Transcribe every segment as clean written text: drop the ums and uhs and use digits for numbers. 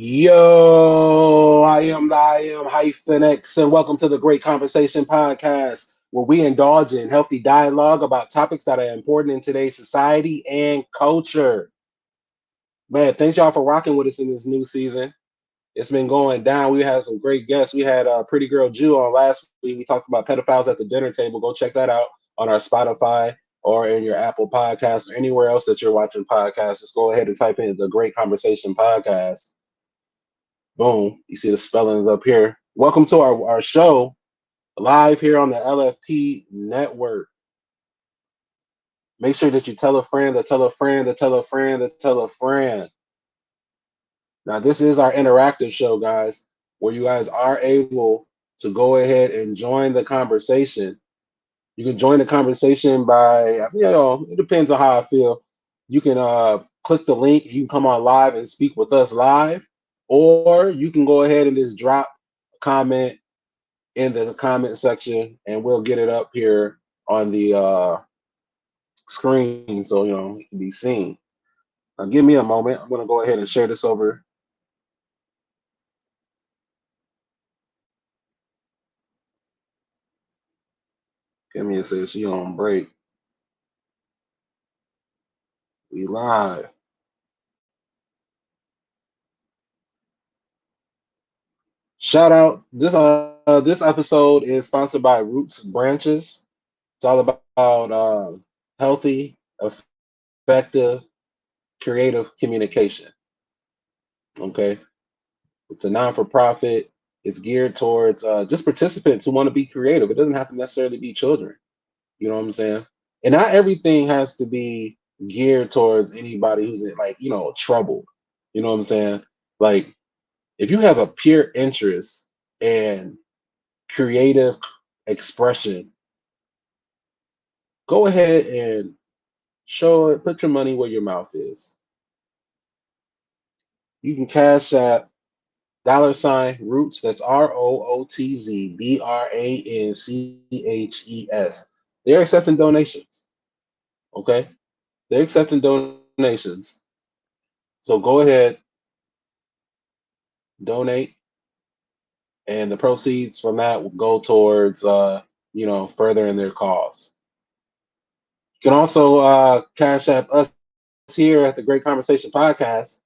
Yo, I am HyphenX, and welcome to the Great Conversation Podcast, where we indulge in healthy dialogue about topics that are important in today's society and culture. Man, thanks y'all for rocking with us in this new season. It's been going down. We had some great guests. We had Pretty Girl Jew on last week. We talked about pedophiles at the dinner table. Go check that out on our Spotify or in your Apple Podcasts or anywhere else that you're watching podcasts. Just go ahead and type in the Great Conversation Podcast. Boom. You see the spellings up here. Welcome to our show live here on the LFP network. Make sure that you tell a friend, to tell a friend, to tell a friend, to tell a friend. Now, this is our interactive show, guys, where you guys are able to go ahead and join the conversation. You can join the conversation by, it depends on how I feel. You can click the link. You can come on live and speak with us live, or you can go ahead and just drop a comment in the comment section, and we'll get it up here on the screen so it can be seen. Now, give me a moment. I'm going to go ahead and share this over. Give me a second. She on break. We live. Shout out. This episode is sponsored by Roots Branches. It's all about healthy, effective, creative communication. Okay, it's a non-for-profit. It's geared towards just participants who want to be creative. It doesn't have to necessarily be children. You know what I'm saying? And not everything has to be geared towards anybody who's troubled. You know what I'm saying? Like, if you have a pure interest in creative expression, go ahead and show it, put your money where your mouth is. You can cash at $Roots. That's ROOTZ BRANCHES. They're accepting donations. Okay? They're accepting donations. So go ahead, donate, and the proceeds from that will go towards furthering their cause. You can also cash app us here at the Great Conversation Podcast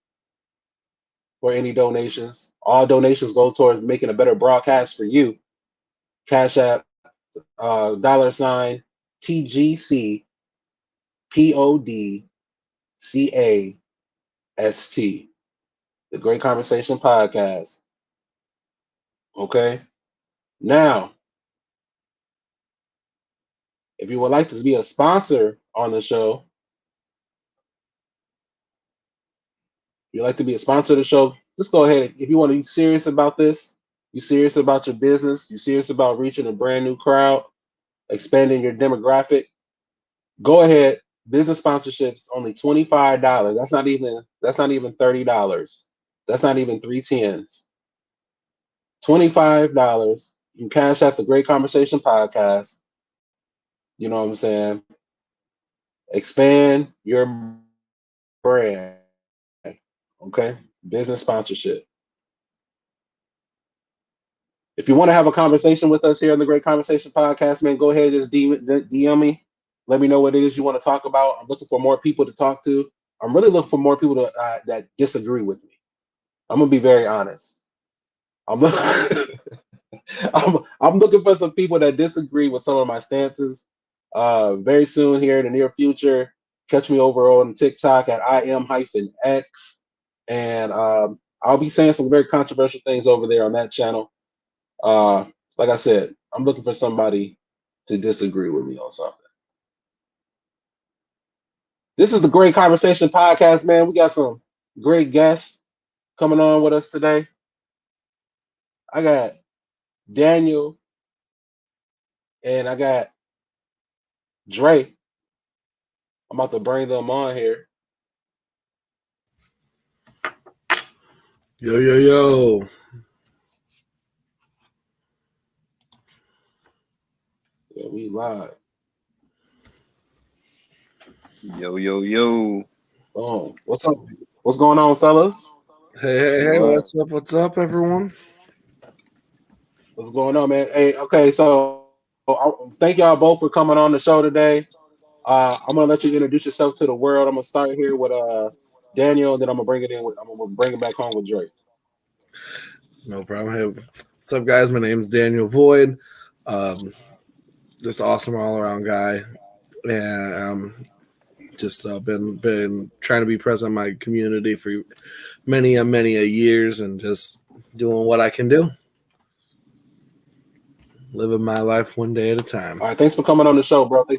for any donations. All donations go towards making a better broadcast for you. Cash app $TGC PODCAST. The Great Conversation Podcast. Okay. Now, if you would like to be a sponsor on the show, just go ahead. If you want to be serious about this, you serious about your business, you serious about reaching a brand new crowd, expanding your demographic, go ahead. Business sponsorships only $25. That's not even $30. That's not even 3 tens. $25. You can cash out the Great Conversation Podcast. You know what I'm saying? Expand your brand. Okay? Business sponsorship. If you want to have a conversation with us here on the Great Conversation Podcast, man, go ahead and just DM me. Let me know what it is you want to talk about. I'm looking for more people to talk to. I'm really looking for more people that disagree with me. I'm gonna be very honest. I'm looking for some people that disagree with some of my stances. Very soon here in the near future, catch me over on TikTok at IM-X, and I'll be saying some very controversial things over there on that channel. Like I said, I'm looking for somebody to disagree with me on something. This is the Great Conversation Podcast, man. We got some great guests coming on with us today. I got Daniel and I got Dre. I'm about to bring them on here. Yo, yo, yo. Yeah, we live. Yo, yo, yo. Oh, what's up? What's going on, fellas? Hey, What? what's up, everyone? What's going on, man? Hey, okay, so thank y'all both for coming on the show today. I'm gonna let you introduce yourself to the world. I'm gonna start here with Daniel, then I'm gonna bring it back home with Drake. No problem. Hey, what's up, guys? My name's Daniel Void. Um, just awesome all around guy, and just been trying to be present in my community for many a years, and just doing what I can do, living my life one day at a time. All right, thanks for coming on the show, bro. Hey,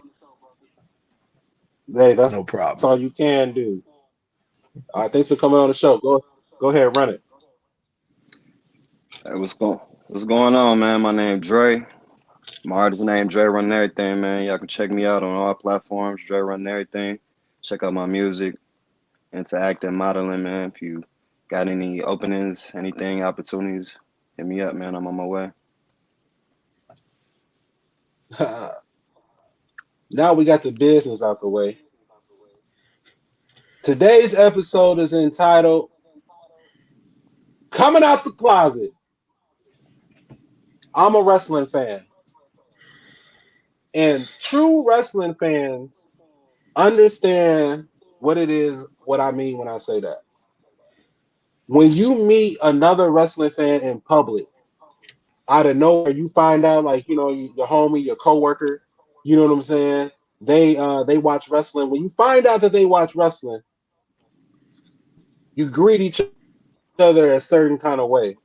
that's No all you problem. can do. All right, thanks for coming on the show. Go ahead, run it. Hey, what's going on, man? My name Dre. My artist name Dre Run Everything, man. Y'all can check me out on all platforms. Dre Run Everything. Check out my music, into acting, modeling, man. If you got any openings, anything, opportunities, hit me up, man. I'm on my way. Now we got the business out the way. Today's episode is entitled "Coming Out the Closet." I'm a wrestling fan, and true wrestling fans understand what I mean when I say that. When you meet another wrestling fan in public, out of nowhere, you find out like your homie, your coworker, you know what I'm saying? They watch wrestling. When you find out that they watch wrestling, you greet each other a certain kind of way.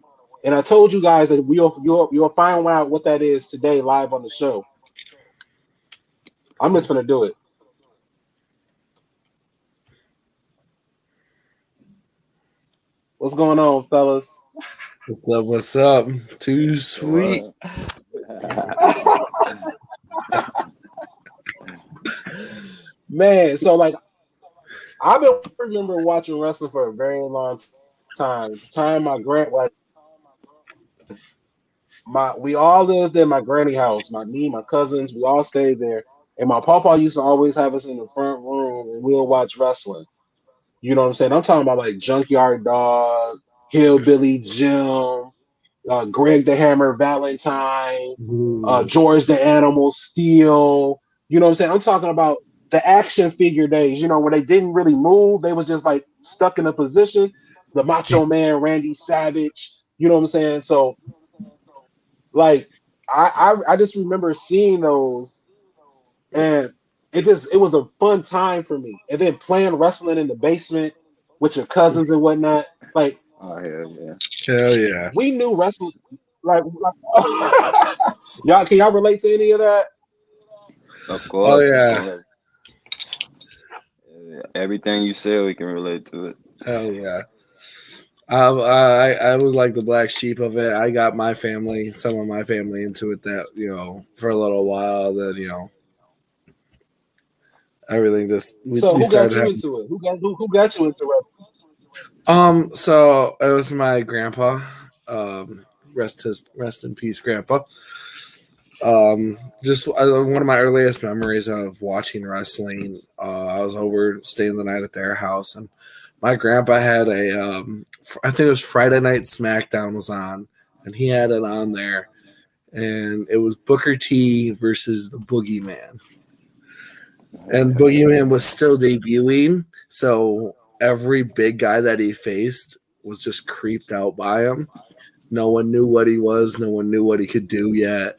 And I told you guys that you'll find out what that is today live on the show. I'm just gonna do it. What's going on, fellas? What's up? What's up? Too sweet. What? Man, so like I've been remember watching wrestling for a very long time. The time we all lived in my granny house. My cousins, we all stayed there. And my papa used to always have us in the front room and we'll watch wrestling. You know what I'm saying? I'm talking about like Junkyard Dog, Hillbilly Jim, Greg the Hammer Valentine, Ooh. George the Animal Steel. You know what I'm saying? I'm talking about the action figure days, where they didn't really move. They was just like stuck in a position. The Macho Man, Randy Savage. You know what I'm saying? So like I just remember seeing those and it was a fun time for me. And then playing wrestling in the basement with your cousins and whatnot. Like Oh, hell yeah. Hell yeah. we knew wrestling y'all can y'all relate to any of that? Of Oh course, of yeah. course. Yeah, everything you said, we can relate to it. Hell yeah. I was like the black sheep of it. I got my family, some of my family into it that, for a little while. Then, everything just, So we who got started you having. into it? Who got you into wrestling? So it was my grandpa. Rest in peace, grandpa. Just one of my earliest memories of watching wrestling. I was over staying the night at their house, and my grandpa had I think it was Friday Night SmackDown was on, and he had it on there, and it was Booker T versus the Boogeyman, and Boogeyman was still debuting, so every big guy that he faced was just creeped out by him. No one knew what he was. No one knew what he could do yet.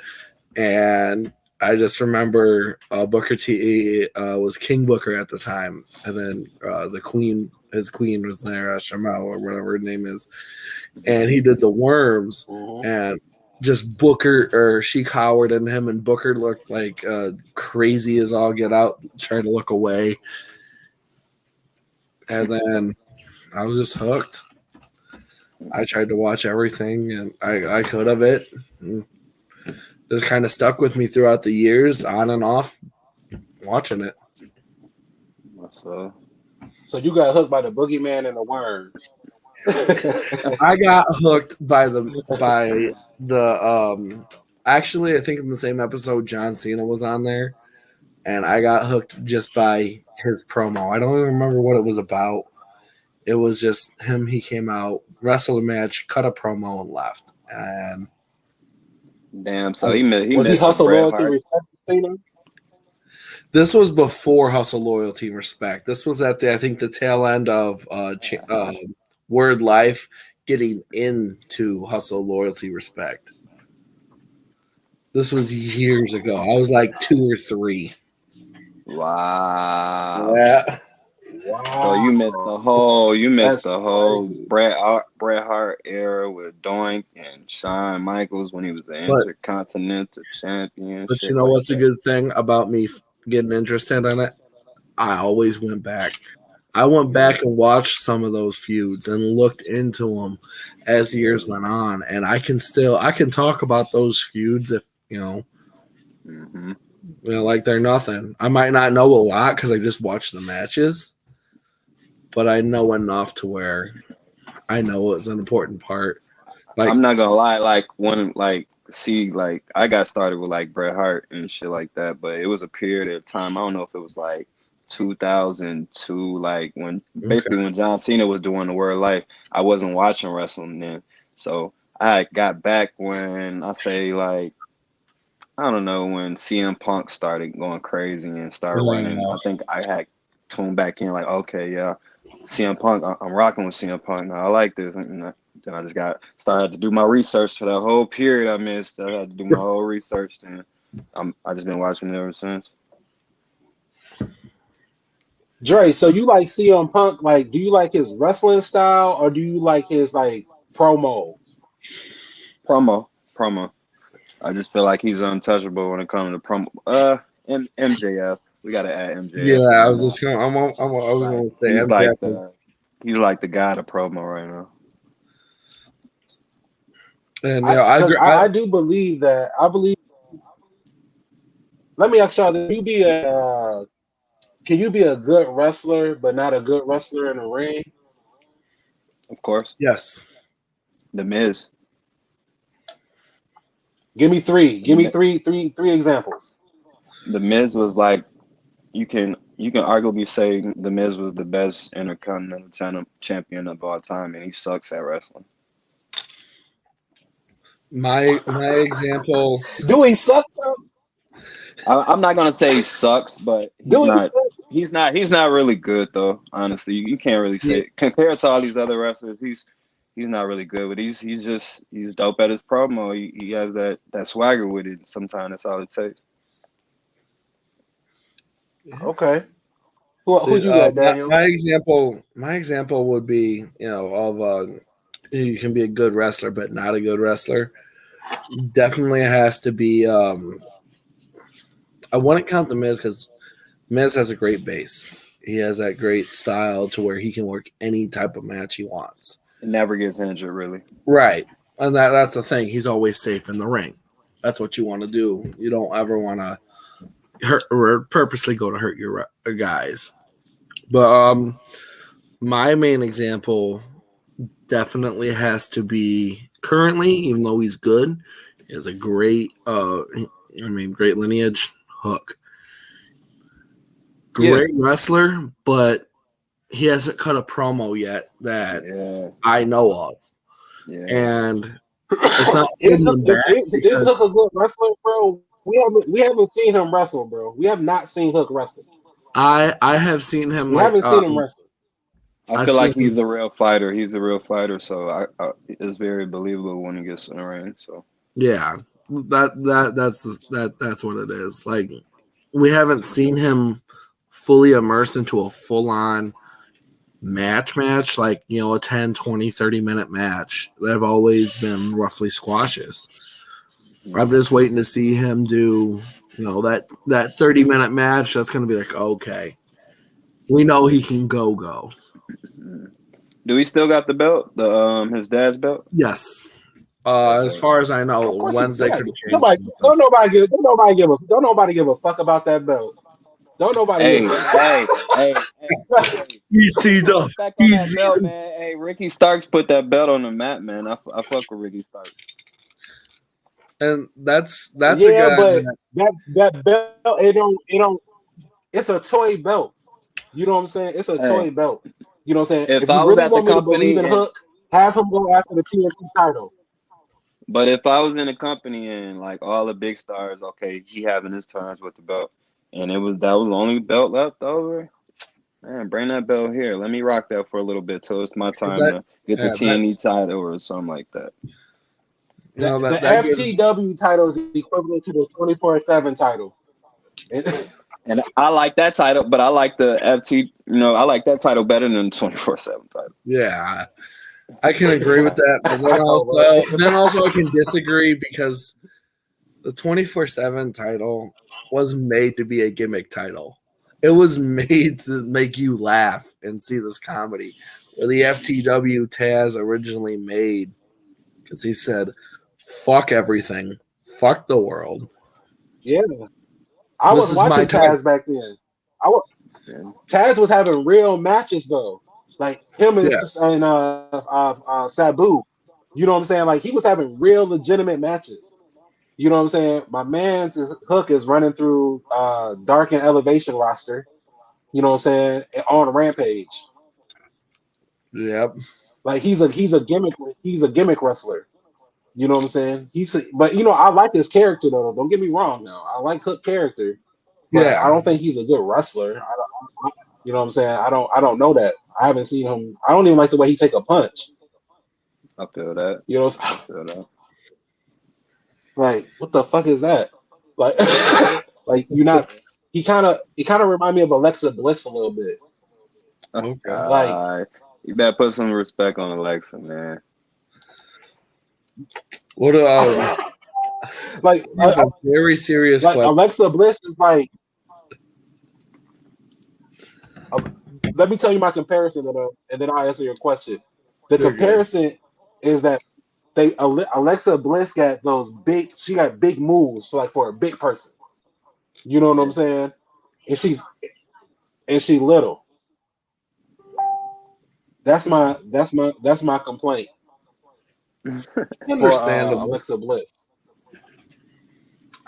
And I just remember Booker T was King Booker at the time, and then the queen, his queen was there, Shamel or whatever her name is, and he did the worms, Mm-hmm. and just Booker or she cowered in him, and Booker looked like crazy as all get out, trying to look away, and then I was just hooked. I tried to watch everything, and I could have it. And just kind of stuck with me throughout the years, on and off, watching it. So, So you got hooked by the boogeyman and the worms. I got hooked by the actually I think in the same episode John Cena was on there, and I got hooked just by his promo. I don't even remember what it was about. It was just him. He came out wrestled a match, cut a promo, and left. And Damn. So he Was he missed the hustle, Bret loyalty, Hart. respect, Cena? this was before Hustle, Loyalty, and Respect. This was at the, I think, the tail end of Word Life getting into Hustle, Loyalty, Respect. This was years ago. I was like 2 or 3. Wow. Yeah. Wow. So you missed That's the whole crazy. Bret Hart era with Doink and Shawn Michaels when he was an But- Intercontinental Champion. But shit you know like what's that. a good thing about me getting interested in it? I always went back. I went back and watched some of those feuds and looked into them as the years went on, and I can talk about those feuds if Mm-hmm. like they're nothing. I might not know a lot because I just watched the matches, but I know enough to where I know it's an important part. Like, I'm not gonna lie, I got started with like Bret Hart and shit like that, but it was a period of time. I don't know if it was like 2002, like when John Cena was doing the Word Life. I wasn't watching wrestling then, so I got back when I say like I don't know when CM Punk started going crazy and started running. I think I had tuned back in like, okay, yeah, CM Punk. I'm rocking with CM Punk now. I like this. And then I just started to do my research for that whole period I missed. I had to do my whole research, and I just been watching it ever since. Dre, so you like CM Punk? Like, do you like his wrestling style or do you like his like promos? Promo. I just feel like he's untouchable when it comes to promo. MJF. We gotta add MJF. yeah, I was just going. I was going to say He's MJF. he's like the guy to promo right now. And I do believe that. I believe. Let me ask y'all: can you be a good wrestler but not a good wrestler in the ring? Of course, yes. The Miz. Give me three. Give me three examples. The Miz was like you can arguably say The Miz was the best Intercontinental Champion of all time, and he sucks at wrestling. My example. Do he suck though? I'm not gonna say he sucks, but Do he suck? he's not really good though. Honestly, you can't really say it. Compared to all these other wrestlers, he's not really good, but he's dope at his promo. He has that swagger with it. Sometimes that's all it takes. Okay. Who you got, Daniel? My example would be, of you can be a good wrestler but not a good wrestler. Definitely has to be. I wouldn't count the Miz because Miz has a great base. He has that great style to where he can work any type of match he wants. It never gets injured, really. Right, and that's the thing. He's always safe in the ring. That's what you want to do. You don't ever want to hurt or purposely go to hurt your guys. But my main example definitely has to be currently, even though he's good, is a great great lineage, Hook. Great wrestler, but he hasn't cut a promo yet that I know of. Yeah. And it's not is Hook a good wrestler, bro? We haven't seen him wrestle, bro. We have not seen Hook wrestle. I have seen him. We haven't seen him wrestle. I feel like he's a real fighter. He's a real fighter, so it's very believable when he gets in the ring. So yeah, that's what it is. Like, we haven't seen him fully immersed into a full-on match, like, a 10, 20, 30-minute match. They've always been roughly squashes. I'm just waiting to see him do, that 30-minute match. That's going to be like, okay, we know he can go. Do he still got the belt? His dad's belt? Yes. As far as I know, Wednesday could change. Don't nobody give a fuck about that belt. Don't nobody. Hey. Easy though. Easy, belt, man. Hey, Ricky Starks put that belt on the map, man. I fuck with Ricky Starks. And that's a guy, but that belt, it don't. It's a toy belt. You know what I'm saying? It's a toy belt. You know what I'm saying? If you I was really at want the me to believe in Hook, Have him go after the TNT title. But if I was in a company and like all the big stars, okay, he having his turns with the belt, and that was the only belt left over. Man, bring that belt here. Let me rock that for a little bit till it's my time That, to get the yeah, that TNT title or something like that. you know The that gives. FTW title is equivalent to the 24/7 title. And I like that title, but I like the FT. I like that title better than the 24/7 title. Yeah, I can agree with that, but I know, then also I can disagree because the 24/7 title was made to be a gimmick title. It was made to make you laugh and see this comedy. Where the FTW Taz originally made, because he said, "Fuck everything, fuck the world. yeah. I This was is my watching title." Taz back then. I was, Yeah. Taz was having real matches though, like him Yes, and Sabu. You know what I'm saying? Like he was having real legitimate matches. You know what I'm saying? My man's hook is running through Dark and Elevation roster. You know what I'm saying? On Rampage. yep, Like he's a gimmick wrestler. You know what I'm saying? But I like his character though. Don't get me wrong now. I like Hook character, but I yeah, don't think he's a good wrestler. You know what I'm saying? I don't know that. I haven't seen him. I don't even like the way he take a punch. I feel that. You know, I feel that. like what the fuck is that? Like, like you're not. He kind of remind me of Alexa Bliss a little bit. okay. Like, You better put some respect on Alexa, man. What like, I have a very serious like question. Alexa Bliss is like. Uh, Let me tell you my comparison, and then I'll answer your question. The You're good. comparison is that Alexa Bliss got those big. She got big moves, so like for a big person. You know what I'm Yeah. saying? And she little. That's my complaint for Understandable. Alexa Bliss.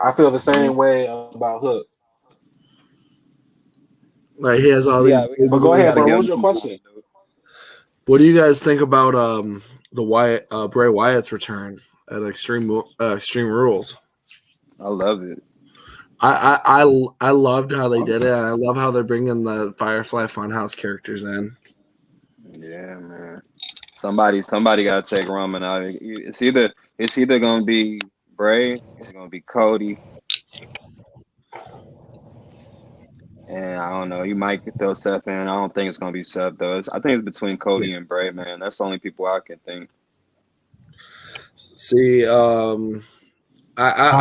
I feel the Mhm. same way about Hook. Like he has all these Yeah, big But go we ahead, got moves. to bro. give What him was your some time, question? dude. What do you guys think about the Wyatt Bray Wyatt's return at Extreme Rules? I love it. I loved how they did it. And I love how they're bringing the Firefly Funhouse characters in. Yeah, man. Somebody got to take Roman out. It's either gonna be Bray, it's gonna be Cody, and I don't know. You might throw Seth in. I don't think it's gonna be Seth though. I think it's between Yeah. Cody and Bray, man. That's the only people I can think. See,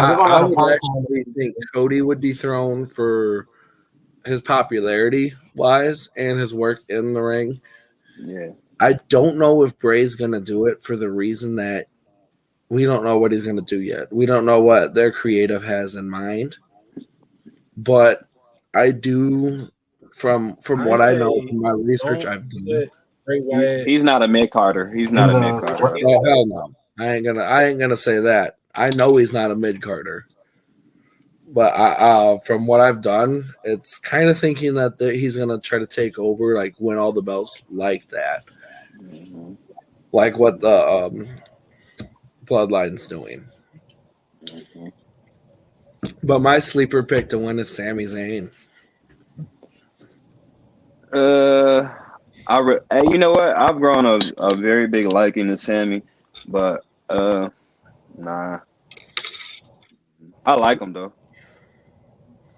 They're gonna I let a would part-time. actually think Cody would dethrone for his popularity wise and his work in the ring. Yeah. I don't know if Bray's gonna do it for the reason that we don't know what he's gonna do yet. We don't know what their creative has in mind. But I do from I what I know say from my research don't I've done. put Bray He Wyatt he's not a mid Carter. He's not in a mid the. Carter. I'll give Oh you that. hell no. I ain't gonna say that. I know he's not a mid Carter. But from what I've done, it's kind of thinking that he's gonna try to take over, like win all the belts like that, Hmm. like what the Bloodline's doing. Hmm. But my sleeper pick to win is Sami Zayn. Uh, hey, you know what? I've grown a very big liking to Sammy, but nah, I like him though.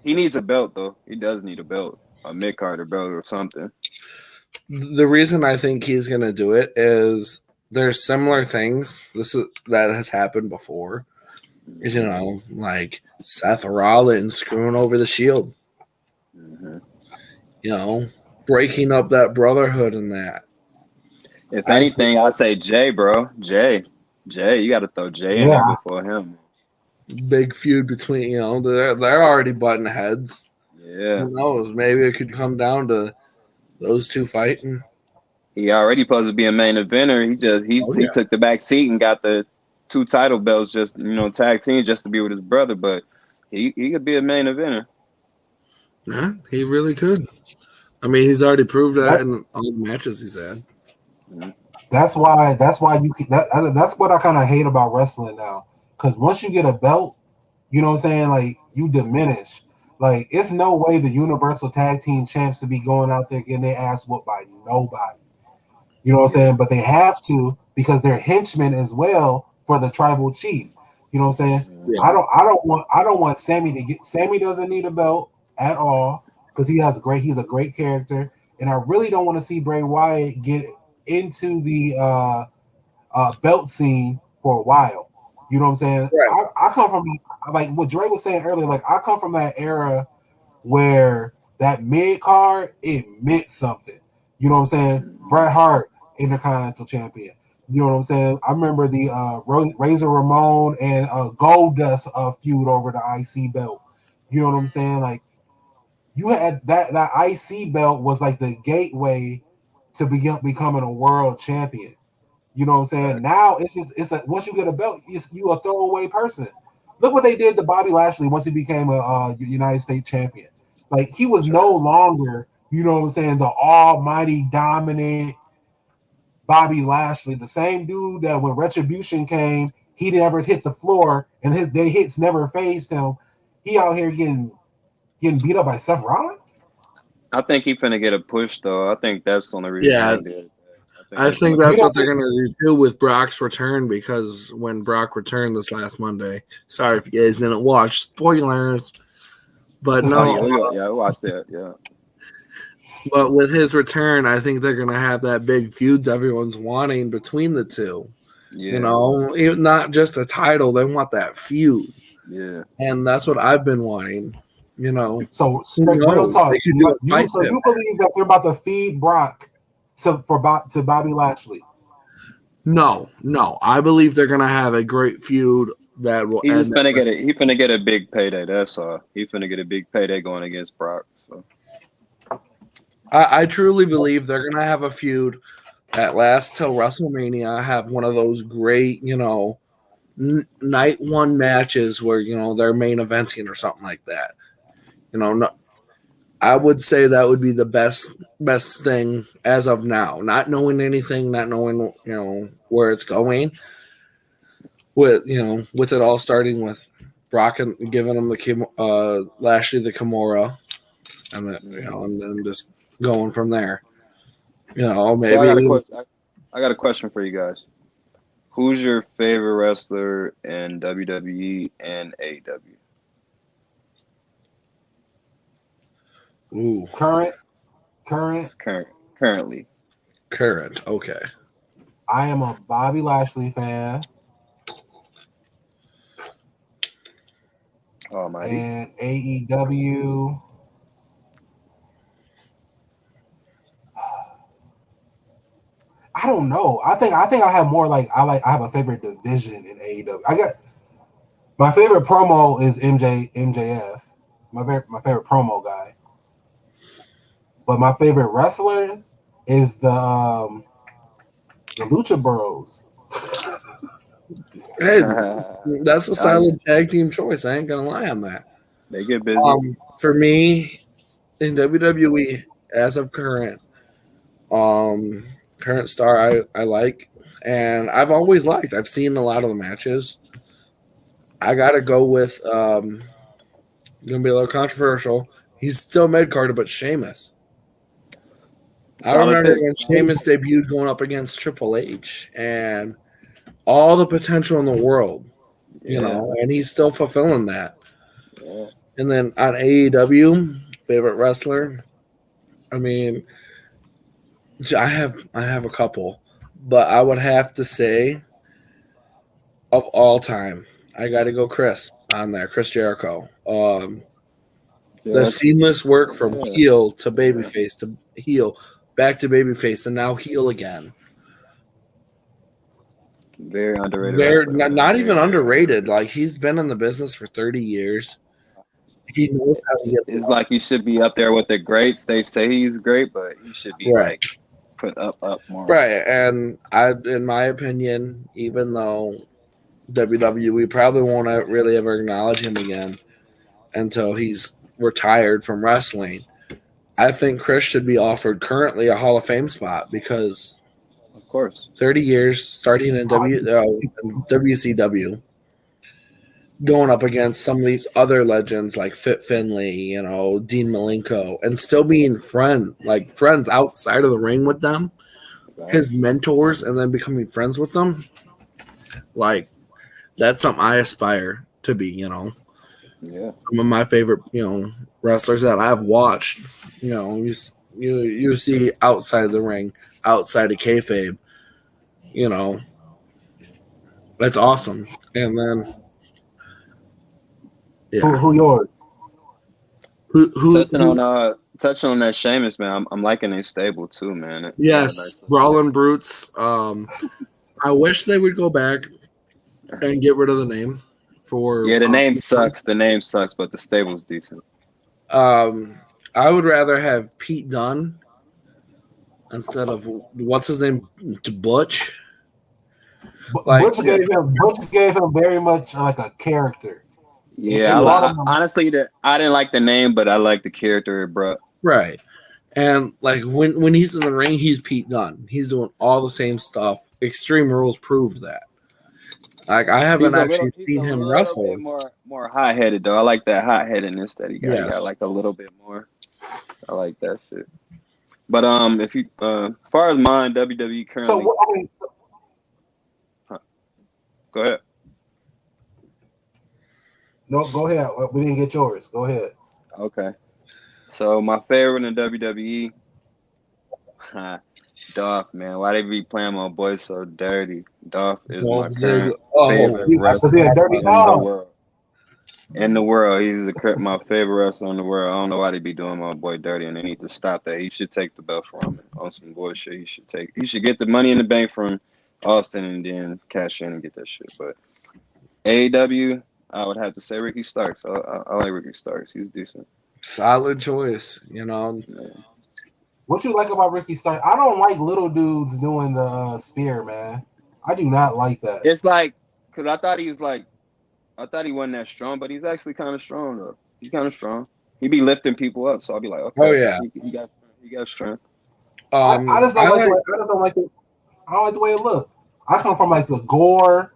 He needs a belt though. He does need a belt, a mid Carter belt or something. The reason I think he's gonna do it is there's similar things that has happened before. You Hmm. know, like Seth Rollins screwing over the Shield. Hmm. You know, breaking up that brotherhood and that. If I think anything, I that's say Jay, bro. Jay. You got to throw Jay in there Yeah, before him. big feud between they're already butting heads. Yeah, Who knows? Maybe it could come down to those two fighting. he already supposed to be a main eventer. Oh He yeah, took the back seat and got the two title belts just tag team just to be with his brother. But he could be a main eventer. yeah, he really could. I mean, he's already proved that that in all the matches he's had. Mhm. That's why that's what I kind of hate about wrestling now. Because once you get a belt, you know what I'm saying, like you diminish. Like it's no way the Universal Tag Team Champs to be going out there getting their ass whooped by nobody. You know what I'm Yeah, saying? But they have to because they're henchmen as well for the tribal chief. You know what I'm saying? yeah, Yeah. I don't want Sammy to get. Sammy doesn't need a belt at all because he's a great character, and I really don't want to see Bray Wyatt get into the belt scene for a while. You know what I'm saying? Right. I come from, like what Dre was saying earlier. Like I come from that era where that mid card it meant something. You know what I'm saying? mhm, Bret Hart, Intercontinental Champion. You know what I'm saying? I remember the Razor Ramon and Goldust feud over the IC belt. You know what I'm saying? Like you had that IC belt was like the gateway to becoming a world champion. You know what I'm saying? fact. Now it's a once you get a belt, you a throwaway person. Look what they did to Bobby Lashley once he became a United States champion. Like he was no Trash. longer, you know what I'm saying, the almighty dominant Bobby Lashley, the same dude that when Retribution came, he never hit the floor and their hits never phased him. He out here getting beat up by Seth Rollins. I think he finna get a push though. I think that's the only reason Yeah, he did that. I think I he think finna You that's push. don't what they're think going to do with Brock's return because when Brock returned this last Monday, sorry if you guys didn't watch, spoilers, but Oh no, yeah, yeah, we watched that. Yeah, but with his return, I think they're going to have that big feuds everyone's wanting between the two. You yeah, know, not just a title, they want that feud. yeah. And that's what I've been wanting. You know, so. who Real knows? talk. They could do a You fight so pit. you believe that they're about to feed Brock to Bobby Lashley? No, no. I believe they're going to have a great feud that will He just end at finna get it. WrestleMania. He finna get a big payday. That's all. He finna get a big payday going against Brock. So I truly believe they're going to have a feud that lasts till WrestleMania, have one of those great, night one matches where, they're main eventing or something like that. No, I would say that would be the best thing as of now. Not knowing anything, not knowing where it's going. With it all starting with Brock and giving him the Lashley the Kimura, and then mhm. and then just going from there. So I got a Maybe. question. I got a question for you guys. Who's your favorite wrestler in WWE and AEW? Ooh, Current, current. Currently. current. Okay. I am a Bobby Lashley fan, Almighty. and AEW. I don't know. I think I have more I have a favorite division in AEW. I got my favorite promo is MJF. My favorite promo guy. But my favorite wrestler is the Lucha Bros. Hey, that's a Oh yeah, solid tag team choice. I ain't gonna lie on that. they get busy. For me in WWE as of current star I like, and I've always liked. I've seen a lot of the matches. I gotta go with gonna be a little controversial. He's still mid carded, but Sheamus. I Solid remember pick. when Sheamus debuted going up against Triple H and all the potential in the world, Yeah, and he's still fulfilling that. yeah. And then on AEW, favorite wrestler. I mean, I have a couple, but I would have to say of all time, I got to go Chris on there, Chris Jericho. The Jericho. seamless work from Yeah, heel to yeah. babyface to heel, back to babyface, and now heel again. Very underrated Very wrestler, man. not Very even underrated. underrated. Like he's been in the business for 30 years. He knows how to get It's like he should be up there with the greats. They say he's great, but he should be right. like put up more. Right, and in my opinion, even though WWE probably won't really ever acknowledge him again until he's retired from wrestling, I think Chris should be offered currently a Hall of Fame spot because Of course. 30 years, starting in WCW, going up against some of these other legends like Fit Finlay, Dean Malenko, and still being friends outside of the ring with them, his Facts. mentors, and then becoming friends with them. Like, that's something I aspire to be. Yeah. Some of my favorite, wrestlers that I've watched, you see outside of the ring, outside of kayfabe, you know, that's awesome. And then, yeah, Who yours? who Touching on that Sheamus, man, I'm liking his stable too, man. They got a nice yes, little Brawling Brutes. I wish they would go back and get rid of the name for. Yeah, the name sucks. The name sucks, but the stable's decent. I would rather have Pete Dunne instead of what's his name, Butch. Like, Butch gave him very much like a character. Yeah, It brought him. honestly, I didn't like the name, but I like the character it brought. right. And like when he's in the ring, he's Pete Dunne. He's doing all the same stuff. Extreme Rules proved that. Like I haven't actually He's seen a him little bit wrestle. more hot headed though. I like that hot headedness that he got. He got Yes. like a little bit more. I like that shit. But if you as far as mine, WWE currently. Go ahead. No, go ahead. We didn't get yours. Go ahead. Okay. So my favorite in WWE, Dolph, man. Why they be playing my boy so dirty? Dolph is my current favorite wrestler a dirty in dog. the world. In the world, he's my favorite wrestler in the world. I don't know why they be doing my boy dirty, and they need to stop that. He should take the belt from him on some bullshit. He should get the Money in the Bank from Austin and then cash in and get that shit. But AEW, I would have to say Ricky Starks. I like Ricky Starks. He's decent. Solid choice, Yeah. What you like about Ricky Starks? I don't like little dudes doing the spear, man. I do not like that. It's like, cause I thought he wasn't that strong, but he's actually kind of strong though. He's kind of strong. He be lifting people up, so I'll be like, okay, oh yeah, he got strength. I just don't like. I just don't like it. I don't like the way it looks. I come from like the Gore,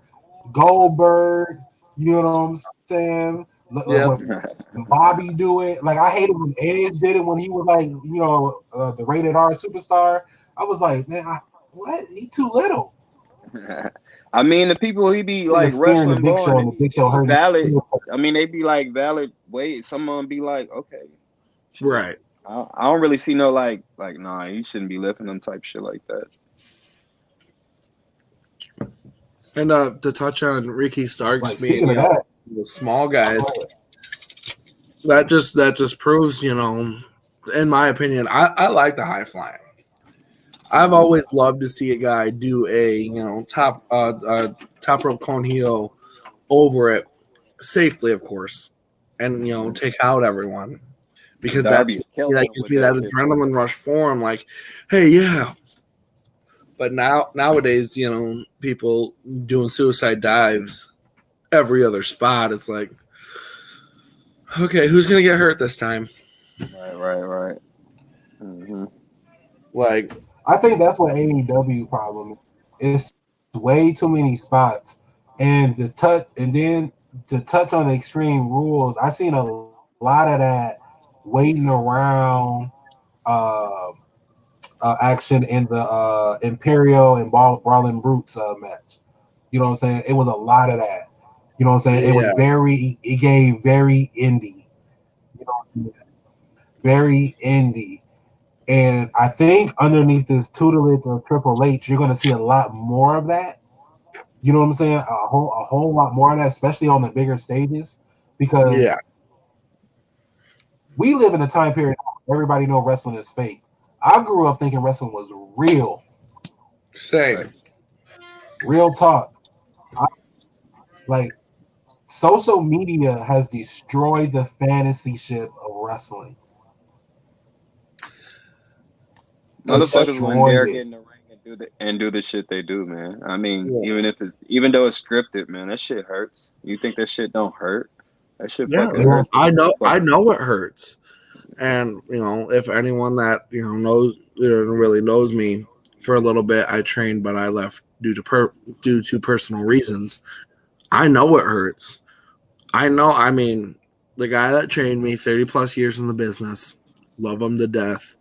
Goldberg. You know what I'm saying? When Bobby do it, like I hated when Edge did it when he was like, the rated R superstar. I was like, man, what? He too little. I mean, the people he be like wrestling going, Big Show hurt valid. I mean, they be like valid weight. Some of them be like, okay, shit. Right. I don't really see no like nah, you shouldn't be lifting them type shit like that. And to touch on Ricky Starks being the small guys, that just proves, in my opinion, I like the high flying. I've always loved to see a guy do a top rope cone heel over it safely, of course, and take out everyone because that gives me that adrenaline rush for him. Like, hey, yeah. But nowadays, people doing suicide dives every other spot. It's like, okay, who's gonna get hurt this time? Right. Mm-hmm. Like, I think that's what AEW problem is. It's way too many spots, and to touch on the Extreme Rules, I seen a lot of that waiting around action in the Imperial and Brawling Brutes match. You know what I'm saying? It was a lot of that. You know what I'm saying? Yeah. It gave very indie. Very indie. And I think underneath this tutelage of Triple H, you're going to see a lot more of that. You know what I'm saying? A whole lot more of that, especially on the bigger stages, because we live in a time period where everybody know wrestling is fake. I grew up thinking wrestling was real. Same. Real talk. Like, social media has destroyed the fantasy ship of wrestling. Motherfuckers wouldn't dare get in the ring and do the shit they do, man. I mean, even though it's scripted, man, that shit hurts. You think that shit don't hurt? That shit fucking hurts. I know it hurts. And if anyone that knows really knows me, for a little bit. I trained, but I left due to personal reasons. I know it hurts. I know. I mean, the guy that trained me, 30 plus years in the business, love him to death.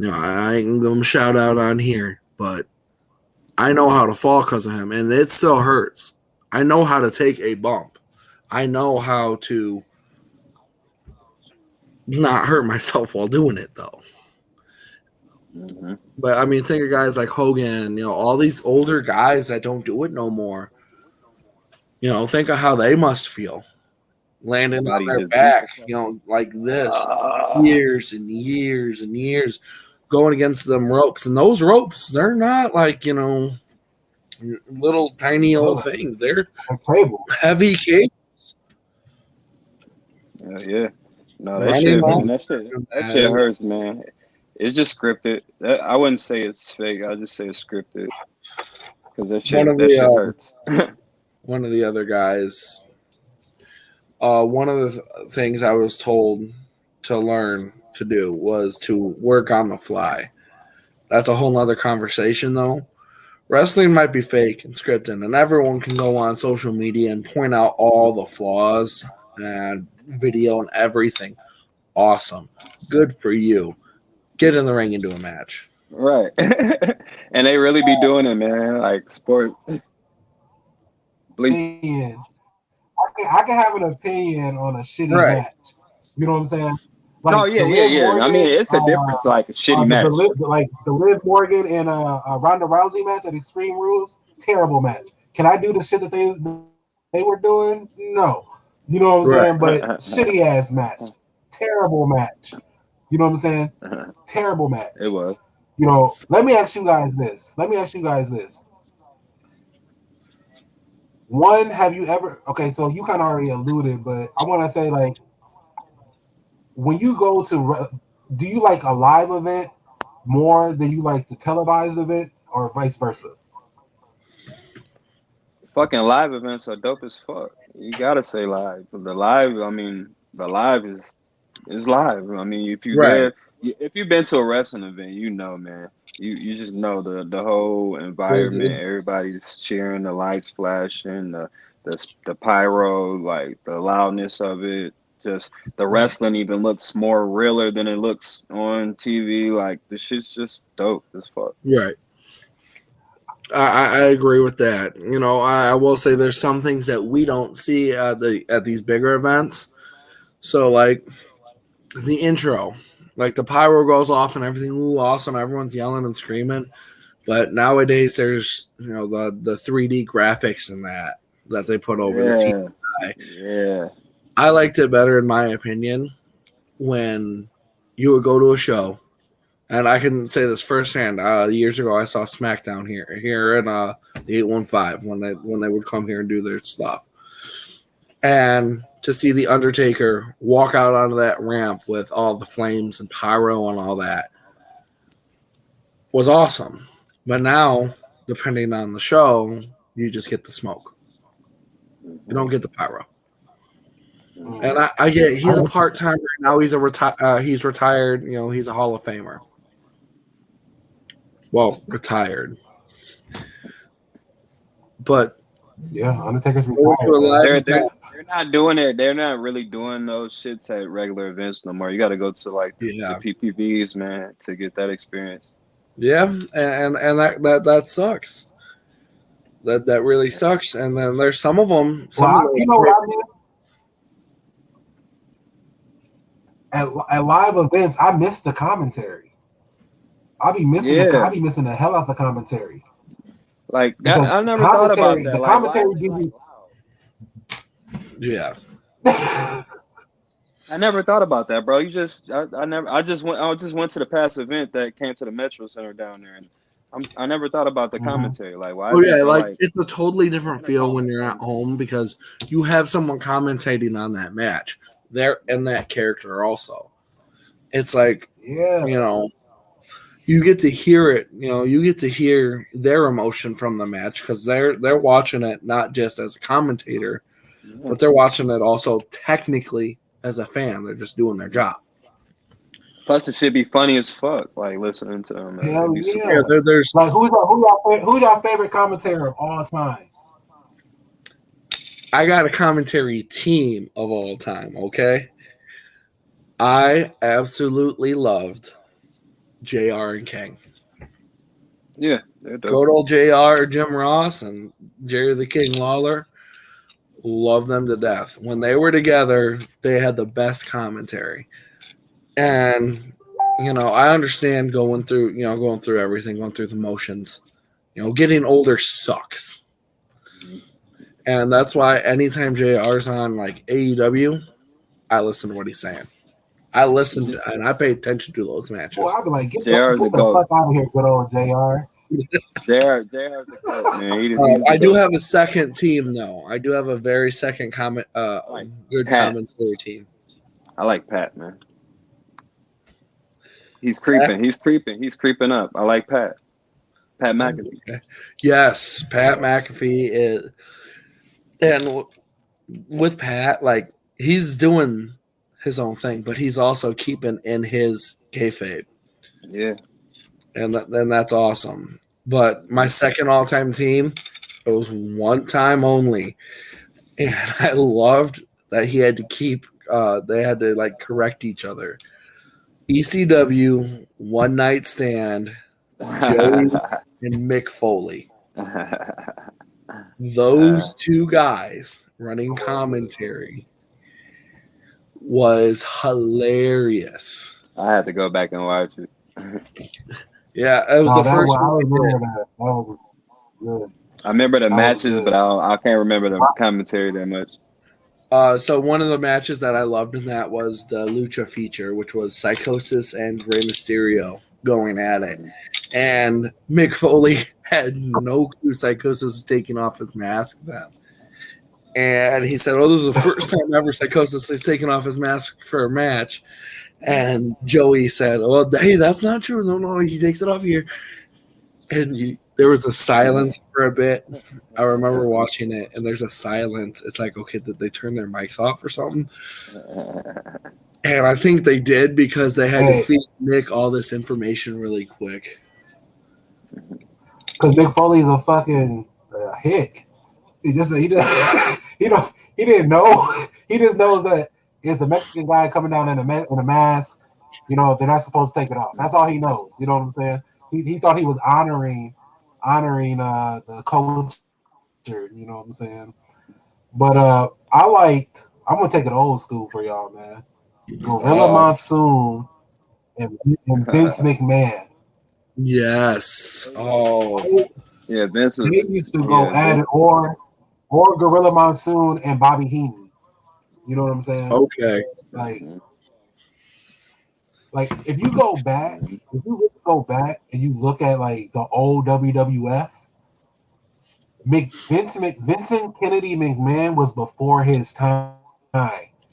I ain't gonna give him a shout out on here, but I know how to fall because of him, and it still hurts. I know how to take a bump. I know how to not hurt myself while doing it, though. Mm-hmm. But I mean, think of guys like Hogan, all these older guys that don't do it no more. Think of how they must feel landing on Body their just beat back, the like this, fuck. years and years and years going against them ropes. And those ropes, they're not like, little tiny old things. They're heavy cables. Yeah. No, that shit, man. That shit hurts, man. It's just scripted. I wouldn't say it's fake. I'll just say it's scripted. Because that shit hurts. One of the other guys, one of the things I was told to learn to do was to work on the fly. That's a whole nother conversation, though. Wrestling might be fake and scripted, and everyone can go on social media and point out all the flaws and video and everything. Awesome. Good for you. Get in the ring and do a match. Right. And they really be doing it, man. Like sport. Opinion. I can have an opinion on a shitty match. You know what I'm saying? Like yeah. Morgan, I mean, it's a difference, like a shitty match. The Liv Morgan and Ronda Rousey match at Extreme Rules, terrible match. Can I do the shit that they were doing? No. You know what I'm saying? But shitty ass match, terrible match. You know what I'm saying? Terrible match. It was. Let me ask you guys this. One, have you ever? Okay, so you kind of already alluded, but I want to say, like, when you go to, do you like a live event more than you like the televised event, or vice versa? Fucking live events are dope as fuck. You gotta say live. The live is live. I mean, if you've been to a wrestling event, man. You just know the whole environment. Everybody's cheering, the lights flashing, the pyro, like the loudness of it. Just the wrestling even looks more realer than it looks on TV. Like the shit's just dope as fuck. Right. I agree with that. I will say there's some things that we don't see at these bigger events. So like the intro, like the pyro goes off and everything, ooh, awesome, everyone's yelling and screaming. But nowadays there's the 3D graphics and that they put over the CGI. Yeah. I liked it better, in my opinion, when you would go to a show, and I can say this firsthand. Years ago, I saw SmackDown here in the 815 when they would come here and do their stuff, and to see the Undertaker walk out onto that ramp with all the flames and pyro and all that was awesome. But now, depending on the show, you just get the smoke. You don't get the pyro. And I get he's a part-timer now. He's he's retired. He's a Hall of Famer. Well, retired. But yeah, Undertaker's retired. They're not doing it. They're not really doing those shits at regular events no more. You got to go to like the PPVs, man, to get that experience. Yeah, and that sucks. That really sucks. And then there's some of them. You know what I mean? At live events, I miss the commentary. I be missing the hell out the commentary. Like I never thought about that. The commentary give you. Yeah. I never thought about that, bro. I just went to the past event that came to the Metro Center down there, and I never thought about the commentary. Like, why? Oh yeah, like it's a totally different feel when you're at home because you have someone commentating on that match. They're in that character also. It's like, you get to hear it. You get to hear their emotion from the match because they're watching it not just as a commentator, but they're watching it also technically as a fan. They're just doing their job. Plus, it should be funny as fuck. Like listening to him, man. It'd Hell be super. Yeah, yeah. there's Like who's your favorite commentator of all time? I got a commentary team of all time. Okay, I absolutely loved JR and King. Yeah, they're dope. Good old JR, Jim Ross, and Jerry the King Lawler. Love them to death. When they were together, they had the best commentary. And I understand going through everything, going through the motions. Getting older sucks. And that's why anytime JR's on like AEW, I listen to what he's saying. I listen to, and I pay attention to those Boy, matches. I'd be like, get JR is a the goat. fuck out of here, good old JR. JR is a goat, man. He's I the do goat. have a second team though. I do have a very second Like good Pat. commentary team. I like Pat, man. He's creeping. He's creeping. He's creeping up. I like Pat. Pat McAfee. Okay. Yes, Pat McAfee is, and with Pat, like he's doing his own thing, but he's also keeping in his kayfabe, Yeah. and then that's awesome. But my second all-time team, it was one time only, and I loved that he had to keep. They had to like correct each other. ECW, One Night Stand, Joey and Mick Foley. Those two guys running commentary was hilarious. I had to go back and watch it. Yeah, it was the first I one. remember that. That was good. I remember the That was matches, good. but I can't remember the commentary that much. So one of the matches that I loved in that was the Lucha feature, which was Psychosis and Rey Mysterio going at it. And Mick Foley had no clue Psychosis was taking off his mask then. And he said, "Oh, this is the first time ever Psychosis is taking off his mask for a match." And Joey said, "Oh, hey, that's not true. No, he takes it off here." And there was a silence for a bit. I remember watching it, and there's a silence. It's like, okay, did they turn their mics off or something? And I think they did because they had to feed Nick all this information really quick. Because Mick Foley's a fucking hick. He didn't know. He just knows that it's a Mexican guy coming down in a mask. They're not supposed to take it off. That's all he knows. You know what I'm saying? He thought he was honoring the culture. You know what I'm saying? But I'm gonna take it old school for y'all, man. Gorilla Monsoon and Vince McMahon. Yes. Oh. Yeah, Vince was. They used to go at it, or Gorilla Monsoon and Bobby Heenan. You know what I'm saying? Okay. Like if you go back, and you look at like the old WWF, Vincent Kennedy McMahon was before his time.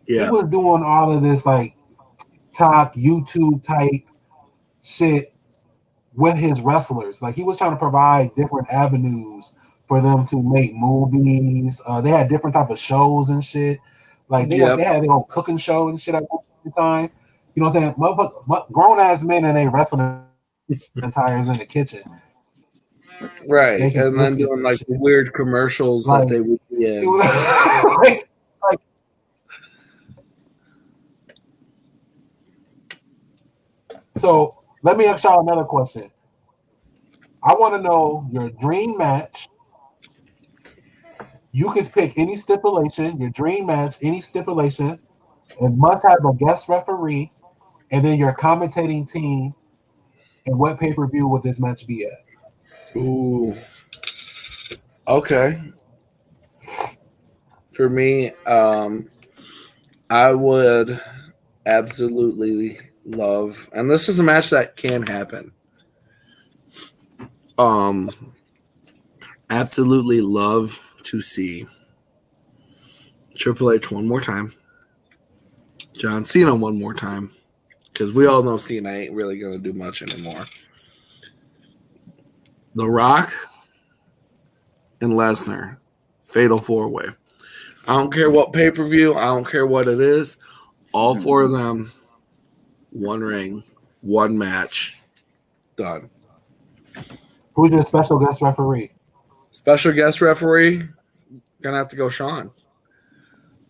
Yeah. He was doing all of this like TikTok, YouTube type shit with his wrestlers. Like he was trying to provide different avenues for them to make movies. They had different type of shows and shit. Like they had their own cooking show and shit at one time. You know what I'm saying? Grown ass men and they wrestling tires in the kitchen. Right. And then doing like the weird commercials that they would be in. So let me ask y'all another question. I want to know your dream match. You can pick any stipulation, your dream match, any stipulation. It must have a guest referee, and then your commentating team. And what pay-per-view would this match be at? Ooh. Okay. For me, I would absolutely love, and this is a match that can happen. Absolutely love to see Triple H one more time, John Cena one more time, because we all know Cena ain't really gonna do much anymore. The Rock and Lesnar, Fatal 4-Way. I don't care what pay-per-view, I don't care what it is. All four of them one ring, one match, done. Who's your special guest referee? Special guest referee, gonna have to go Shawn.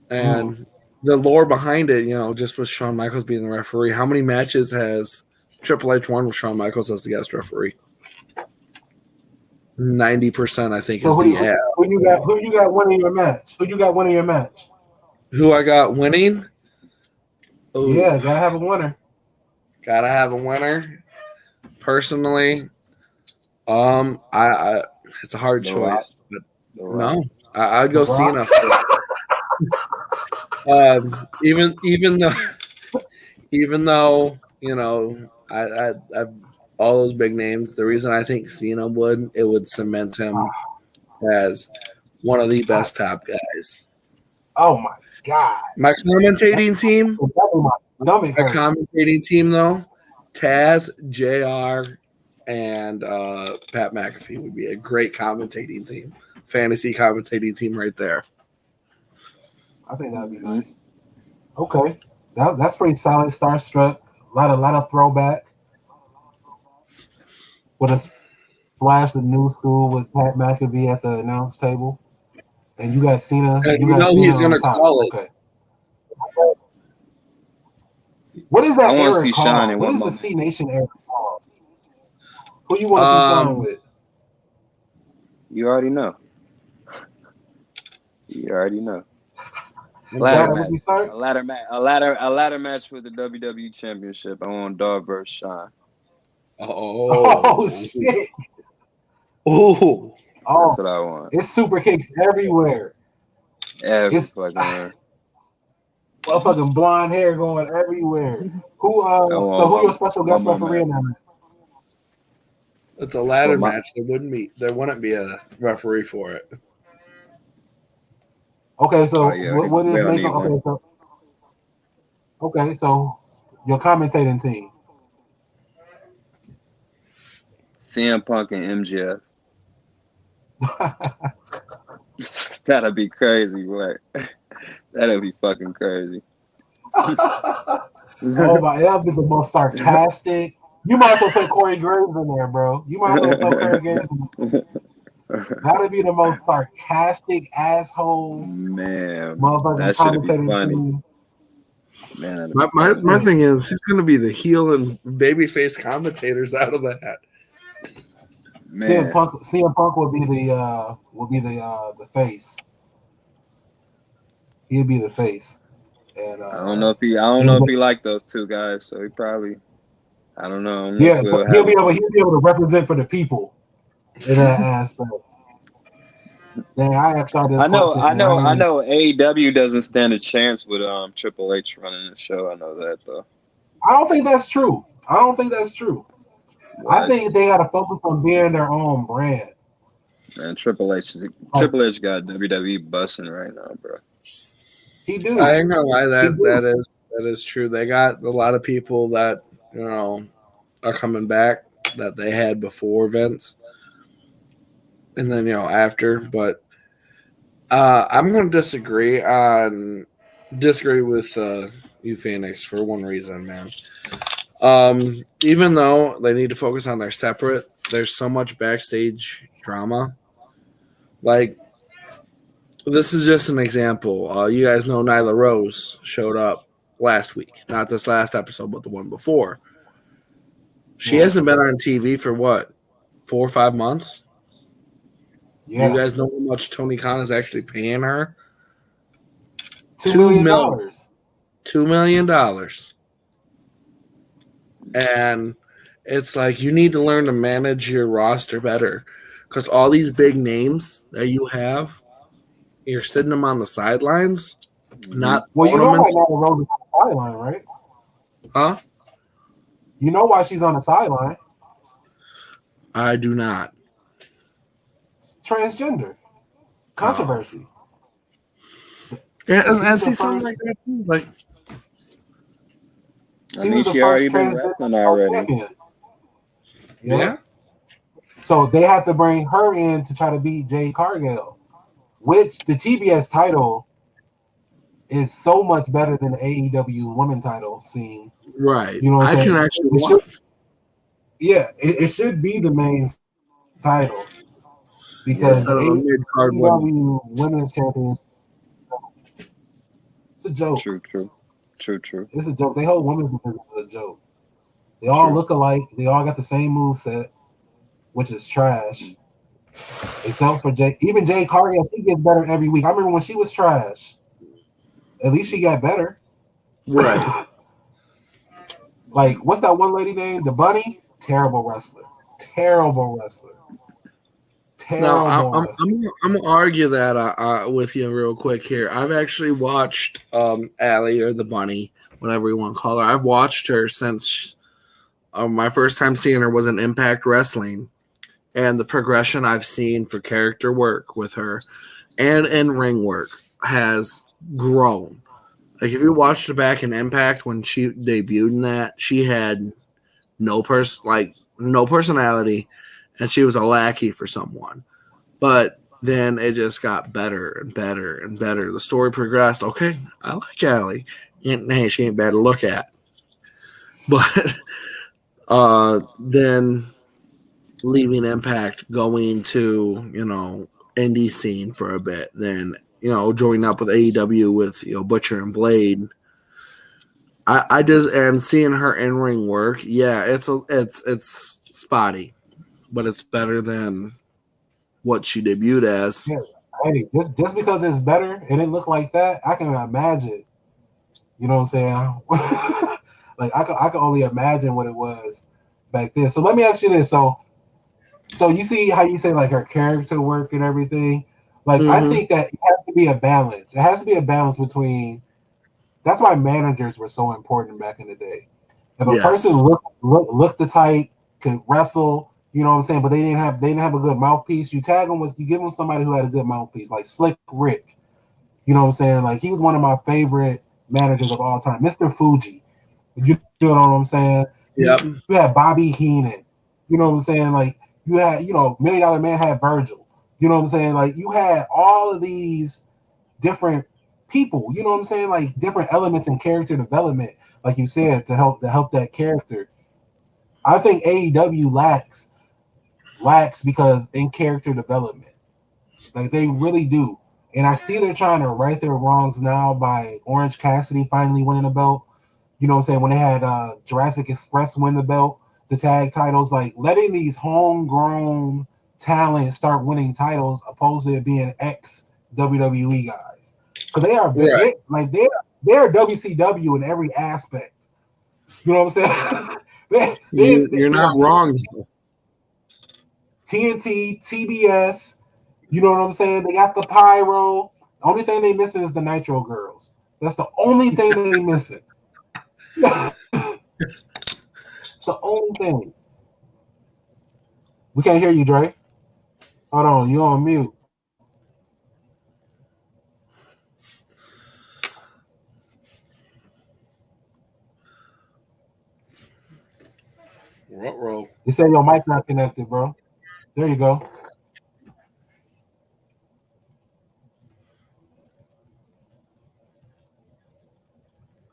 And the lore behind it, just with Shawn Michaels being the referee. How many matches has Triple H won with Shawn Michaels as the guest referee? 90%, I think, So is who the ad. Who you got winning your match? Who you got winning your match? Who I got winning? Ooh, Yeah, gotta have a winner. gotta have a winner. Personally, I it's a hard The choice, but The Rock. no, I'd go The Rock? Cena. Even though I all those big names, the reason I think Cena would cement him as one of the best top guys. Oh my God. My commentating team, My stomach hurt. though, Taz, JR, and Pat McAfee would be a great commentating team. Fantasy commentating team right there. I think that'd be nice. Okay. That's pretty solid. Starstruck. A lot of throwback. With a splash of new school with Pat McAfee at the announce table. And you got Cena. And You got Cena he's on gonna top. call it. Okay. What is that I want to era see Shawn called? in What one is the moment. C Nation era called? Who you want to see Shawn with? You already know. You already know. Shawn Ladder Ricky match. Starks? A ladder match for the WWE Championship. I want Dog versus Shawn. Oh shit. Oh. That's what I want. It's super kicks everywhere. Every It's fucking one. motherfucking blonde hair going everywhere. Who your special guest referee in that? It's a ladder match. There wouldn't be a referee for it. Okay, so what is we don't making? need one. Okay, so your commentating team. CM Punk and MJF. That'd be crazy, boy. That'd be fucking crazy. Oh my, that'd be the most sarcastic. You might as well put Corey Graves in there, bro. You might as well throw Corey Graves in there. That'd be the most sarcastic asshole. Man, motherfucking that should be commentating funny. team. Man, my thing is he's going to be the heel and babyface commentators out of that. Man. CM Punk will be the face. He'll be the face. And I don't know if he liked those two guys, so he probably, I don't know. Yeah, so he'll be able to represent for the people in that aspect. Dang, I asked y'all this question. I know AEW doesn't stand a chance with Triple H running the show. I know that though. I don't think that's true. What? I think they got to focus on being their own brand. Man, Triple H got WWE busting right now, bro. He do. I ain't gonna lie, that is true. They got a lot of people that are coming back that they had before Vince, and then after. But I'm going to disagree with you, Phoenix, for one reason, man. Even though they need to focus on their separate, there's so much backstage drama. Like, this is just an example. You guys know Nyla Rose showed up last week. Not this last episode, but the one before. She hasn't been on TV for what, 4 or 5 months? Yeah. Do you guys know how much Tony Khan is actually paying her? $2 million. $2 million. And it's like you need to learn to manage your roster better. Because all these big names that you have, you're sitting them on the sidelines. Not well, you know why Nyla Rose is on the sideline, right? Huh? You know why she's on the sideline? I do not. Transgender controversy. Yeah, and see something like that too. Like, she already been wrestling already. Yeah. So they have to bring her in to try to beat Jade Cargill, which the TBS title is so much better than the AEW women title scene. Right. You know what I I'm can saying? actually It should, watch. yeah, it should be the main title because the Yeah, Instead of a mid card AEW women. women's championship, it's a joke. true, true, true, true, It's a joke. They hold women's division is a joke. They all true. look alike. They all got the same move set, which is trash. Except for Jay, even Jay Cargill, she gets better every week. I remember when she was trash. At least she got better. Right. Like, what's that one lady name? The Bunny? Terrible wrestler. Terrible wrestler. Now, Terrible wrestler. I'm gonna argue that with you real quick here. I've actually watched Allie or the Bunny, whatever you want to call her. I've watched her since my first time seeing her was in Impact Wrestling, and the progression I've seen for character work with her and in ring work has grown. Like if you watched her back in Impact when she debuted in that, she had no personality, and she was a lackey for someone. But then it just got better and better and better. The story progressed. Okay, I like Allie. Hey, she ain't bad to look at. But then leaving Impact, going to, indie scene for a bit, then, joining up with AEW with, Butcher and Blade. I just, and seeing her in ring work, yeah, it's spotty, but it's better than what she debuted as. Yeah. Hey, just because it's better and it look like that, I can imagine. You know what I'm saying? Like I can only imagine what it was back then. So let me ask you this. So you see how you say like her character work and everything. Like I Mm-hmm. think that it has to be a balance. It has to be a balance between. That's why managers were so important back in the day. If a person Yes. looked the type, could wrestle, you know what I'm saying, but they didn't have a good mouthpiece. You give them somebody who had a good mouthpiece, like Slick Rick. You know what I'm saying? Like he was one of my favorite managers of all time, Mr. Fuji. You know what I'm saying? You Yep. had Bobby Heenan. You know what I'm saying? Like Million Dollar Man had Virgil. You know what I'm saying? Like you had all of these different people. You know what I'm saying? Like different elements in character development, like you said, to help that character. I think AEW lacks because in character development, like they really do. And I see they're trying to right their wrongs now by Orange Cassidy finally winning a belt. You know what I'm saying? When they had Jurassic Express win the belt, the tag titles, like letting these homegrown talent start winning titles opposed to it being ex WWE guys. Because they are Right. they're WCW in every aspect. You know what I'm saying? You're They not are wrong. TNT, TBS. You know what I'm saying? They got the pyro. The only thing they missing is the Nitro Girls. That's the only thing they missing. It's the only thing. We can't hear you, Dre. Hold on, you on mute. Roll. You said your mic not connected, bro. There you go.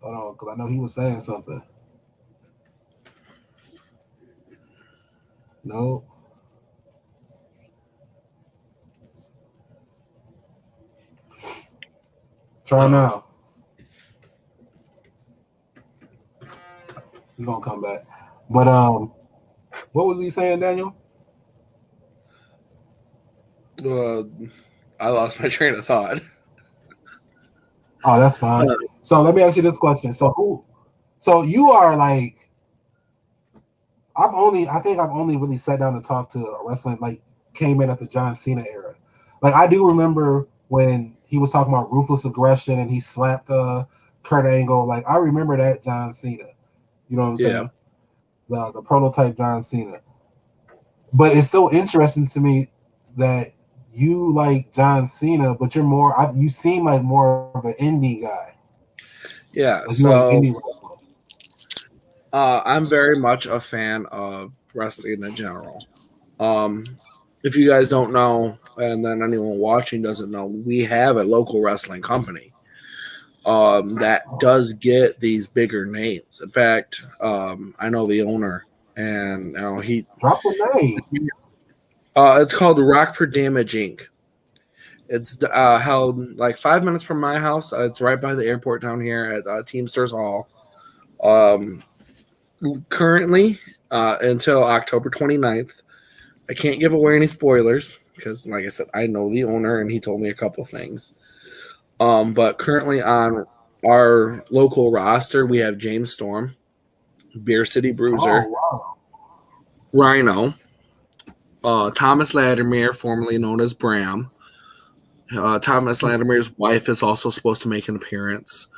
Hold on, because I know he was saying something. No. Try Uh now. He's gonna come back. But what was he saying, Daniel? uh, I lost my train of thought. Oh, that's fine. Uh, So let me ask you this question. So you are like I think I've only really sat down and talked to a wrestling like came in at the John Cena era. Like I do remember when he was talking about ruthless aggression and he slapped Kurt Angle. Like I remember that John Cena. You know what I'm yeah. saying? The prototype John Cena. But it's so interesting to me that you like John Cena, but you seem like more of an indie guy. Yeah. Like you like indie So wrestling. I'm very much a fan of wrestling in general. If you guys don't know, and then anyone watching doesn't know, we have a local wrestling company. that does get these bigger names. In fact, I know the owner, and he Drop the name. it's called Rock for Damage Inc. It's held like 5 minutes from my house. It's right by the airport down here at Teamsters Hall. Um, Currently, until October 29th, I can't give away any spoilers because, like I said, I know the owner and he told me a couple things. But currently on our local roster, we have James Storm, Beer City Bruiser, Oh wow. Rhino, Thomas Latimer, formerly known as Bram. Thomas Latimer's wife is also supposed to make an appearance.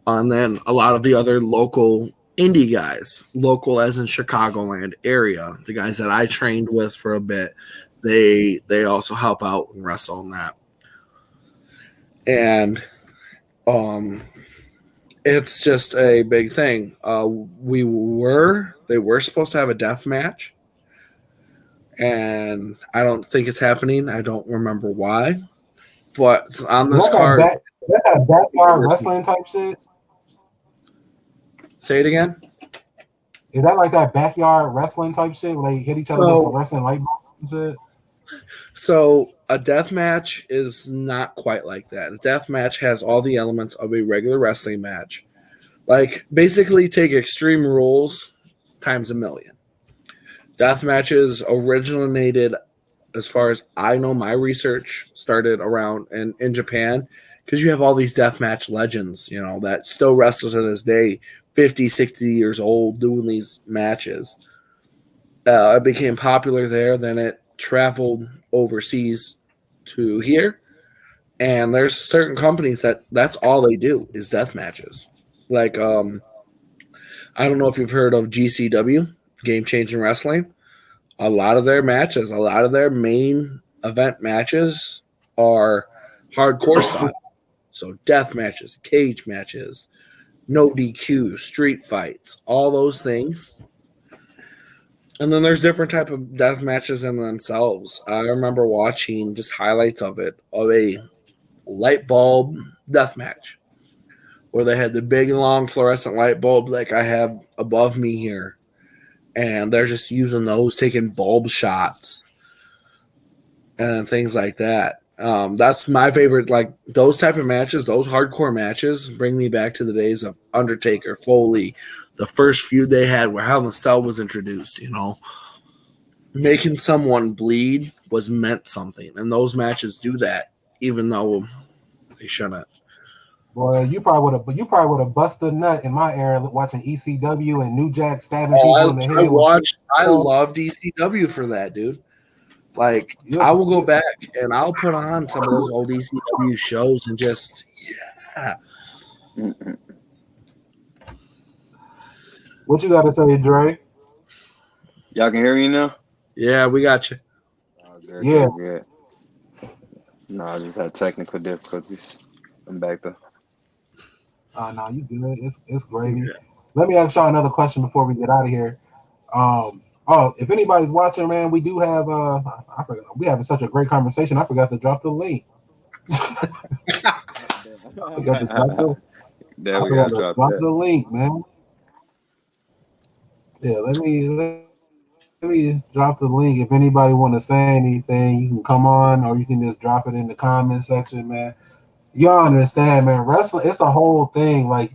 And then a lot of the other local indie guys, local as in Chicagoland area, the guys that I trained with for a bit, they also help out and wrestle in that. And it's just a big thing. They were supposed to have a death match, and I don't think it's happening. I don't remember why, but on this card, Is that backyard wrestling type shit? say it again. Is that like that backyard wrestling type shit where they hit each other with wrestling light bulbs and shit? So a death match is not quite like that. A death match has all the elements of a regular wrestling match. Like basically take Extreme Rules times a million. Death matches originated, as far as I know, my research started around in Japan because you have all these death match legends, that still wrestle to this day, 50, 60 years old doing these matches. It became popular there. Then it traveled overseas to here, and there's certain companies that's all they do is death matches. Like I don't know if you've heard of GCW, Game Changing Wrestling. A lot of their matches, a lot of their main event matches are hardcore style. So death matches, cage matches, no DQ, street fights, all those things. And then there's different type of death matches in themselves. I remember watching just highlights of a light bulb death match where they had the big long fluorescent light bulb like I have above me here. And they're just using those, taking bulb shots and things like that. That's my favorite. Like those type of matches, those hardcore matches bring me back to the days of Undertaker, Foley, the first feud they had where Hell in a Cell was introduced, making someone bleed was meant something. And those matches do that, even though they shouldn't. Boy, you probably would have busted a nut in my era watching ECW and New Jack stabbing people in the head. I loved ECW for that, dude. Like, I will go back and I'll put on some of those old ECW shows and just, yeah. What you got to say, Dre? Y'all can hear me now? Yeah, we got you. Oh, good. No, I just had technical difficulties. I'm back though. No, you good. It's gravy. Yeah. Let me ask y'all another question before we get out of here. If anybody's watching, man, we do have I forgot, we having such a great conversation. I forgot to drop the link. I forgot to drop the link, man. Yeah, let me drop the link. If anybody want to say anything, you can come on, or you can just drop it in the comment section, man. Y'all understand, man. Wrestling, it's a whole thing. Like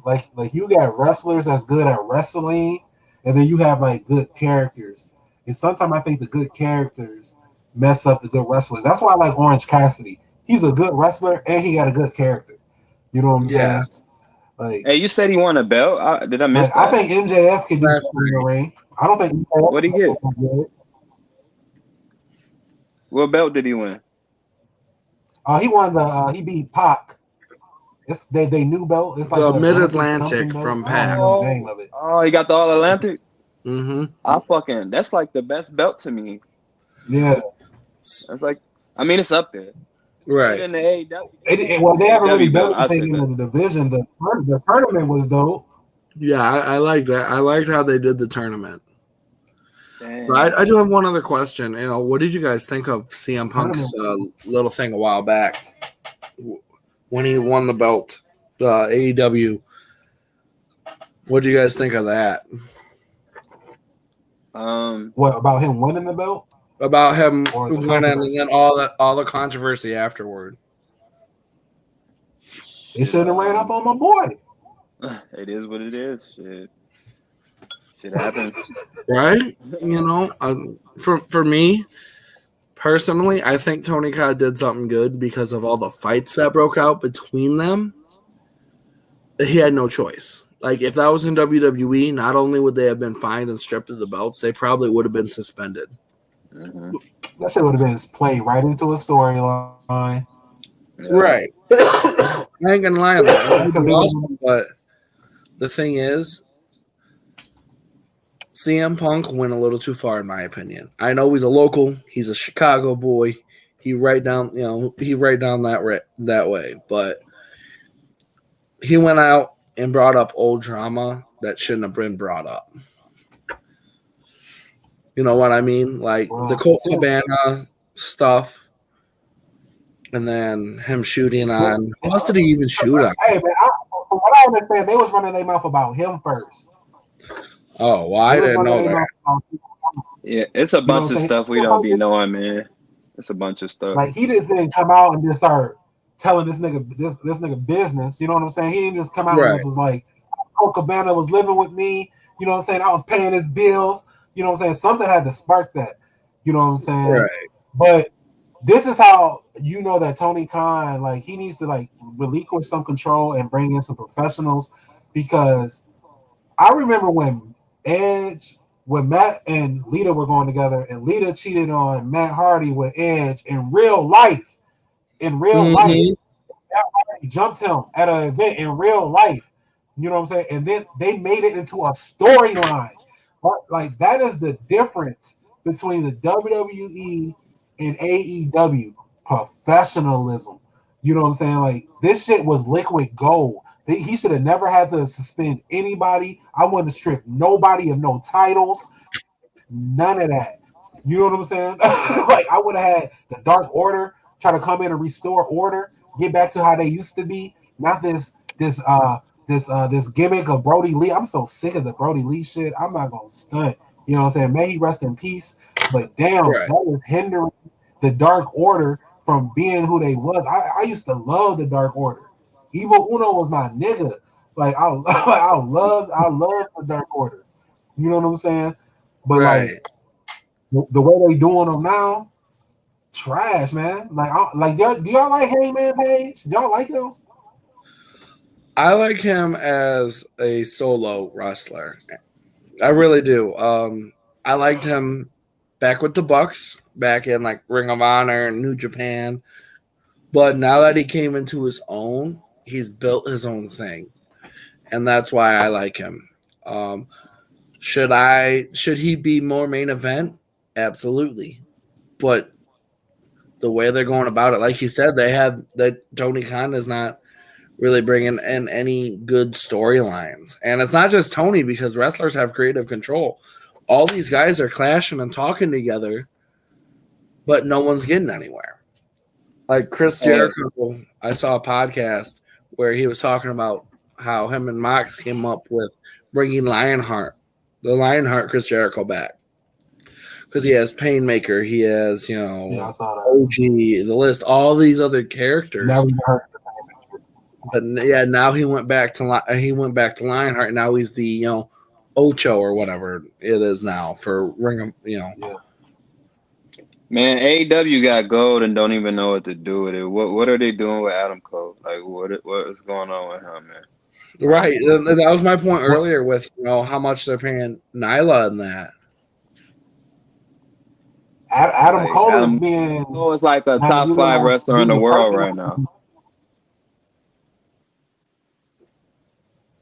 you got wrestlers that's good at wrestling, and then you have like good characters. And sometimes I think the good characters mess up the good wrestlers. That's why I like Orange Cassidy. He's a good wrestler and he got a good character. You know what I'm saying? Like, hey, you said he won a belt. Did I miss that? I think MJF could do something in the ring. I don't think. What did he get? What belt did he win? He won he beat Pac. It's they new belt. It's like the Mid-Atlantic from Pac. Oh, he got the All Atlantic. Mm-hmm. That's like the best belt to me. Yeah, it's like, I mean, it's up there. Right. In the AEW, they haven't really built anything in the division. The tournament was dope. Yeah, I like that. I liked how they did the tournament. But I do have one other question. What did you guys think of CM Punk's little thing a while back when he won the belt? AEW. What do you guys think of that? What about him winning the belt? About him Or the winning and controversy? then all the controversy afterward. They shouldn't have ran up on my boy. It is what it is. Shit happens. Right? You know, for me personally, I think Tony Khan did something good because of all the fights that broke out between them. He had no choice. Like, if that was in WWE, not only would they have been fined and stripped of the belts, they probably would have been suspended. Mm-hmm. That shit would have been played right into a storyline. Yeah. Right. I ain't gonna lie on that. That'd Because be they would awesome, but the thing is, CM Punk went a little too far, in my opinion. I know he's a local. He's a Chicago boy. He right down that way. But he went out and brought up old drama that shouldn't have been brought up. You know what I mean? Like the Colt Cabana stuff, and then him shooting on. Who else did he even shoot on? Hey, man, from what I understand, they was running their mouth about him first. Oh, well, I didn't know that. Yeah, it's a bunch of stuff we don't be knowing, man. It's a bunch of stuff. Like, he didn't come out and just start telling this nigga business. You know what I'm saying? He didn't just come out and just was like, Colt Cabana was living with me. You know what I'm saying? I was paying his bills. You know what I'm saying? Something had to spark that. You know what I'm saying? Right. But this is how you know that Tony Khan, like, he needs to, like, relinquish some control and bring in some professionals, because I remember when Matt and Lita were going together, and Lita cheated on Matt Hardy with Edge in real life. In real life, Matt Hardy jumped him at an event in real life. You know what I'm saying? And then they made it into a storyline. But, like, that is the difference between the WWE and AEW. Professionalism. You know what I'm saying? Like, this shit was liquid gold. He should have never had to suspend anybody. I wouldn't have stripped nobody of no titles. None of that. You know what I'm saying? Like, I would have had the Dark Order try to come in and restore order, get back to how they used to be. Not this gimmick of Brody Lee. I'm so sick of the Brody Lee shit. I'm not gonna stunt. You know what I'm saying? May he rest in peace. But damn, that was hindering the Dark Order from being who they was. I used to love the Dark Order. Evil Uno was my nigga. Like, I love the Dark Order. You know what I'm saying? But like, the way they doing them now, trash, man. Like, do y'all like Hangman Page? Do y'all like him? I like him as a solo wrestler. I really do. I liked him back with the Bucks, back in like Ring of Honor and New Japan. But now that he came into his own, he's built his own thing. And that's why I like him. Should he be more main event? Absolutely. But the way they're going about it, like you said, that Tony Khan is not really bringing in any good storylines. And it's not just Tony, because wrestlers have creative control. All these guys are clashing and talking together, but no one's getting anywhere. Like Chris Jericho, I saw a podcast where he was talking about how him and Mox came up with bringing the Lionheart Chris Jericho back. Because he has Painmaker, he has, OG, the list, all these other characters. But yeah, now he went back to Lionheart. Now he's the Ocho or whatever it is now for Ring of Yeah. Man, AEW got gold and don't even know what to do with it. What are they doing with Adam Cole? Like, what is going on with him, man? Right, that was my point earlier with how much they're paying Nyla in that. Adam Cole is like a top 5 wrestler in the world right now.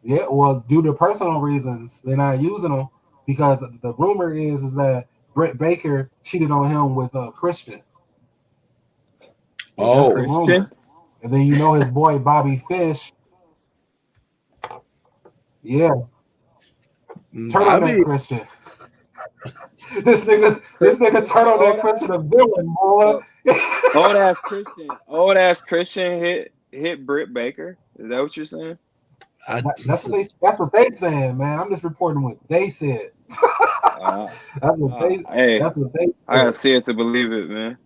Yeah, well, due to personal reasons, they're not using him, because the rumor is that Britt Baker cheated on him with Christian. Oh, that's the rumor. And then his boy Bobby Fish. Yeah, turtleneck Christian. This nigga turtleneck Christian, a villain, boy. Old ass Christian hit Britt Baker. Is that what you're saying? That's what they saying, man. I'm just reporting what they said. Uh, That's what they. hey, That's what they I gotta said. see it to believe it, man.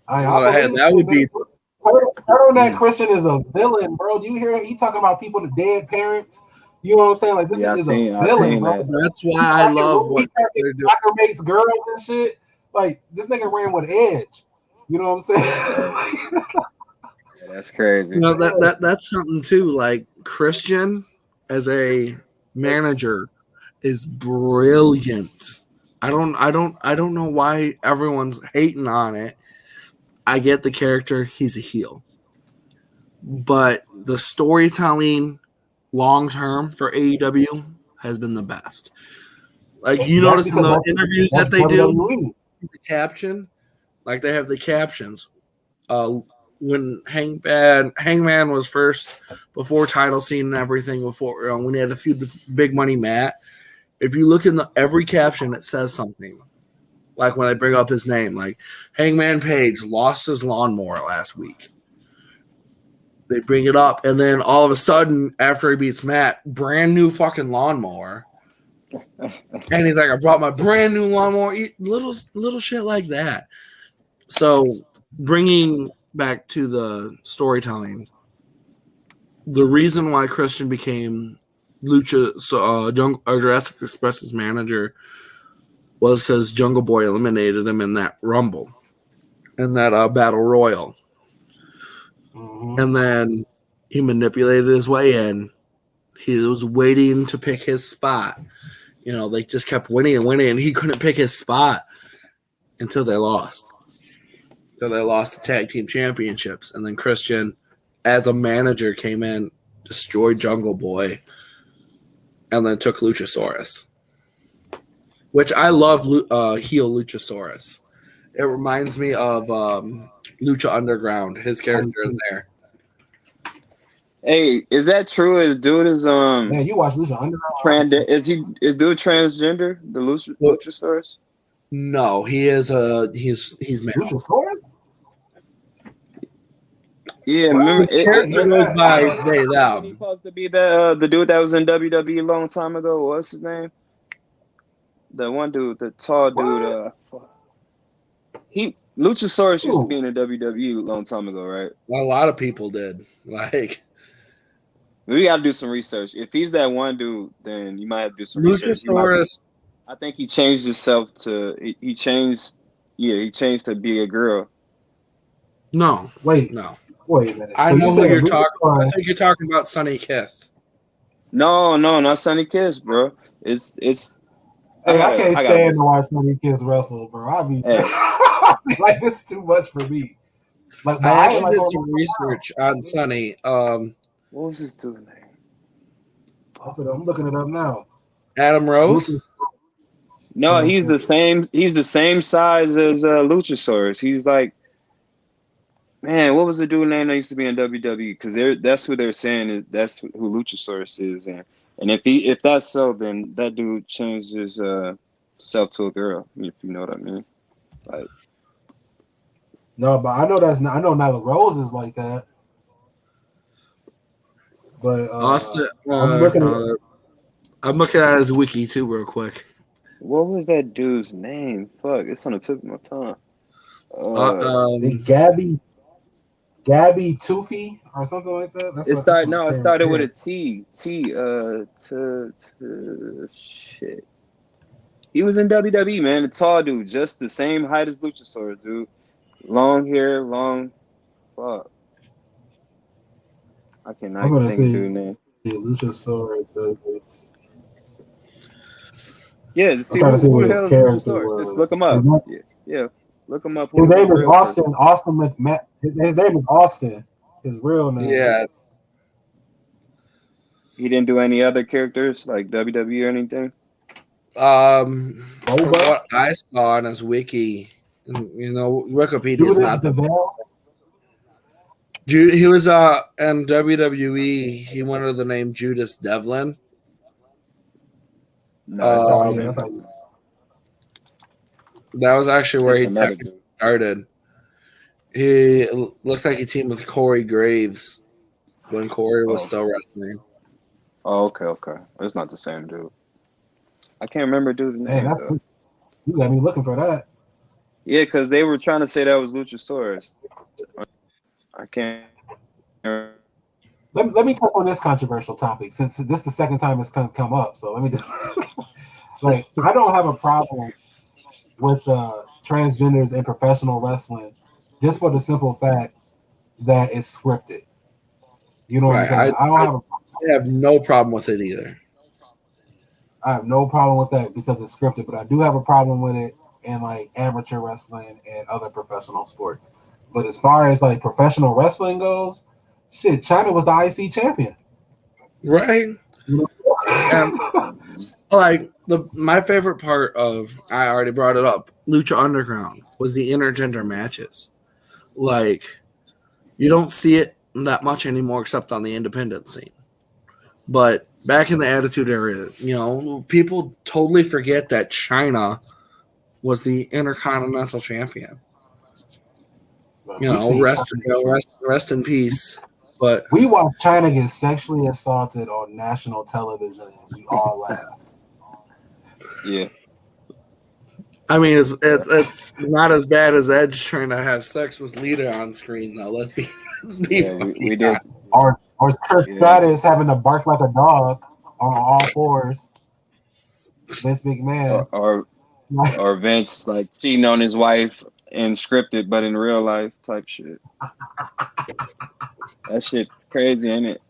I Hey, believe that it, would man. be. Turtleneck Christian is a villain, bro. Do you hear he talking about people to dead parents? You know what I'm saying? Like this Yeah, nigga is a I villain, seen bro. that. That's why I love what He they're doing. soccer mates girls and shit. Like this nigga ran with Edge. You know what I'm saying? Yeah, that's crazy. That's something too. Like Christian as a manager is brilliant. I don't know why everyone's hating on it. I get the character, he's a heel. But the storytelling long term for AEW has been the best. Like you That's notice in because the interviews that's that they do, WWE. the caption, like they have the captions. When Hangman was first before title scene and everything, before when he had a few big money Matt. If you look in every caption, it says something. Like when they bring up his name, like Hangman Page lost his lawnmower last week. They bring it up, and then all of a sudden, after he beats Matt, brand new fucking lawnmower. And he's like, I brought my brand new lawnmower. Little shit like that. So bringing back to the storytelling, the reason why Christian became Jurassic Express's manager was because Jungle Boy eliminated him in that Rumble, in that Battle Royal. Mm-hmm. And then he manipulated his way in. He was waiting to pick his spot. You know, they just kept winning and winning, and he couldn't pick his spot until they lost. So they lost the tag team championships. And then Christian, as a manager, came in, destroyed Jungle Boy, and then took Luchasaurus. Which I love heel Luchasaurus. It reminds me of Lucha Underground, his character in there. Hey, is that true? Is dude is Man, you watch Lucha Underground? is dude transgender? The Luchasaurus? No, he is he's male. Luchasaurus? Yeah, What? remember His character goes by they He's them. supposed to be the dude that was in WWE a long time ago. What's his name? The one dude, the tall dude. Luchasaurus used to be in the WWE a long time ago, right? A lot of people did. Like we got to do some research. If he's that one dude, then you might have to do some research. Luchasaurus. I think he changed himself to he changed. Yeah, he changed to be a girl. No, wait a minute. I know who you're talking about. I think you're talking about Sonny Kiss. No, not Sonny Kiss, bro. It's. Hey, I can't stand to watch Sonny Kiss wrestle, bro. I be like, this is too much for me. Like, I actually did some research on Sonny. What was his dude name? I'm looking it up now. Adam Rose. No, he's the same. He's the same size as Luchasaurus. He's like, man, what was the dude name that used to be in WWE? Because that's who they're saying is that's who Luchasaurus is, and if that's so, then that dude changed his self to a girl. If you know what I mean, like. No, but I know Nyla Rose is like that. But Austin, I'm looking at his wiki too, real quick. What was that dude's name? Fuck, it's on the tip of my tongue. Gabby Toofy or something like that. It started with a T. Shit. He was in WWE, man. A tall dude, just the same height as Luchasaurus, dude. Long hair, long. Fuck. I cannot think of dude's name. Luchasaurus. Yeah, just see who the hell is Luchasaurus. Just look him up. Yeah. Look him up. His name is Austin. Austin McMahon. His name is Austin. His real name. Yeah. He didn't do any other characters like WWE or anything. From what I saw on his wiki, Wikipedia is not the. He was in WWE. He went under the name Judas Devlin. No, that was actually where he started. He looks like he teamed with Corey Graves. when Corey was still wrestling. Oh, okay. It's not the same dude. I can't remember dude's name though. You got me looking for that. Yeah, because they were trying to say that was Luchasaurus. I can't. Let me touch on this controversial topic since this is the second time it's come up. So let me just like I don't have a problem with transgenders in professional wrestling, just for the simple fact that it's scripted. You know what I'm saying? I have no problem with it either. I have no problem with that because it's scripted, but I do have a problem with it in like amateur wrestling and other professional sports. But as far as like professional wrestling goes, shit, China was the IC champion. Right. And like my favorite part of, I already brought it up, Lucha Underground was the intergender matches. Like, you don't see it that much anymore except on the independent scene. But back in the Attitude Era, people totally forget that China was the Intercontinental Champion. Rest in peace. But we watched China get sexually assaulted on national television, and we all laughed. Yeah. I mean, it's not as bad as Edge trying to have sex with Lita on screen, though. Let's be we did. Or Trish Stratus having to bark like a dog on all fours. Vince McMahon. Or Vince like cheating on his wife in scripted, but in real life type shit. That shit crazy, ain't it?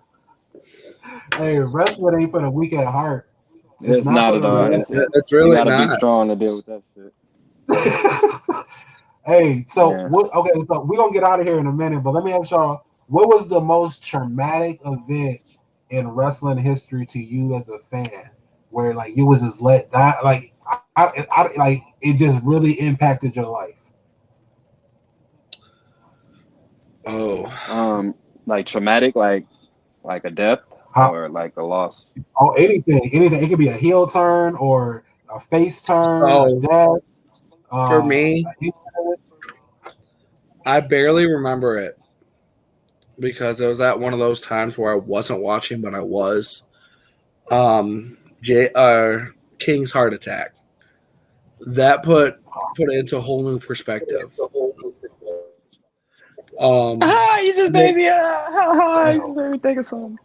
Hey, wrestling ain't for the weak at heart. It's not at all. It's really you gotta not. be strong to deal with that shit. Hey, so so we're gonna get out of here in a minute, but let me ask y'all, what was the most traumatic event in wrestling history to you as a fan, where like you was just let down, like I like it just really impacted your life? Oh, like traumatic, like a death or like a loss. Oh, anything. It could be a heel turn or a face turn, a death. For me, I barely remember it because it was at one of those times where I wasn't watching, but I was. King's heart attack. That put it into a whole new perspective. He's a baby. He's a baby. Take us home.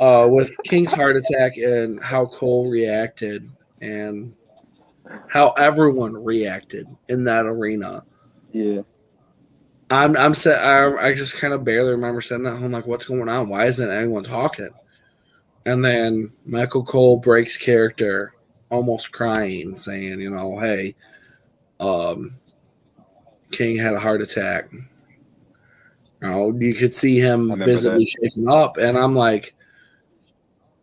With King's heart attack and how Cole reacted and how everyone reacted in that arena. Yeah. I just kind of barely remember sitting at home like, what's going on? Why isn't anyone talking? And then Michael Cole breaks character, almost crying, saying, hey, King had a heart attack. You could see him visibly shaking up, and I'm like,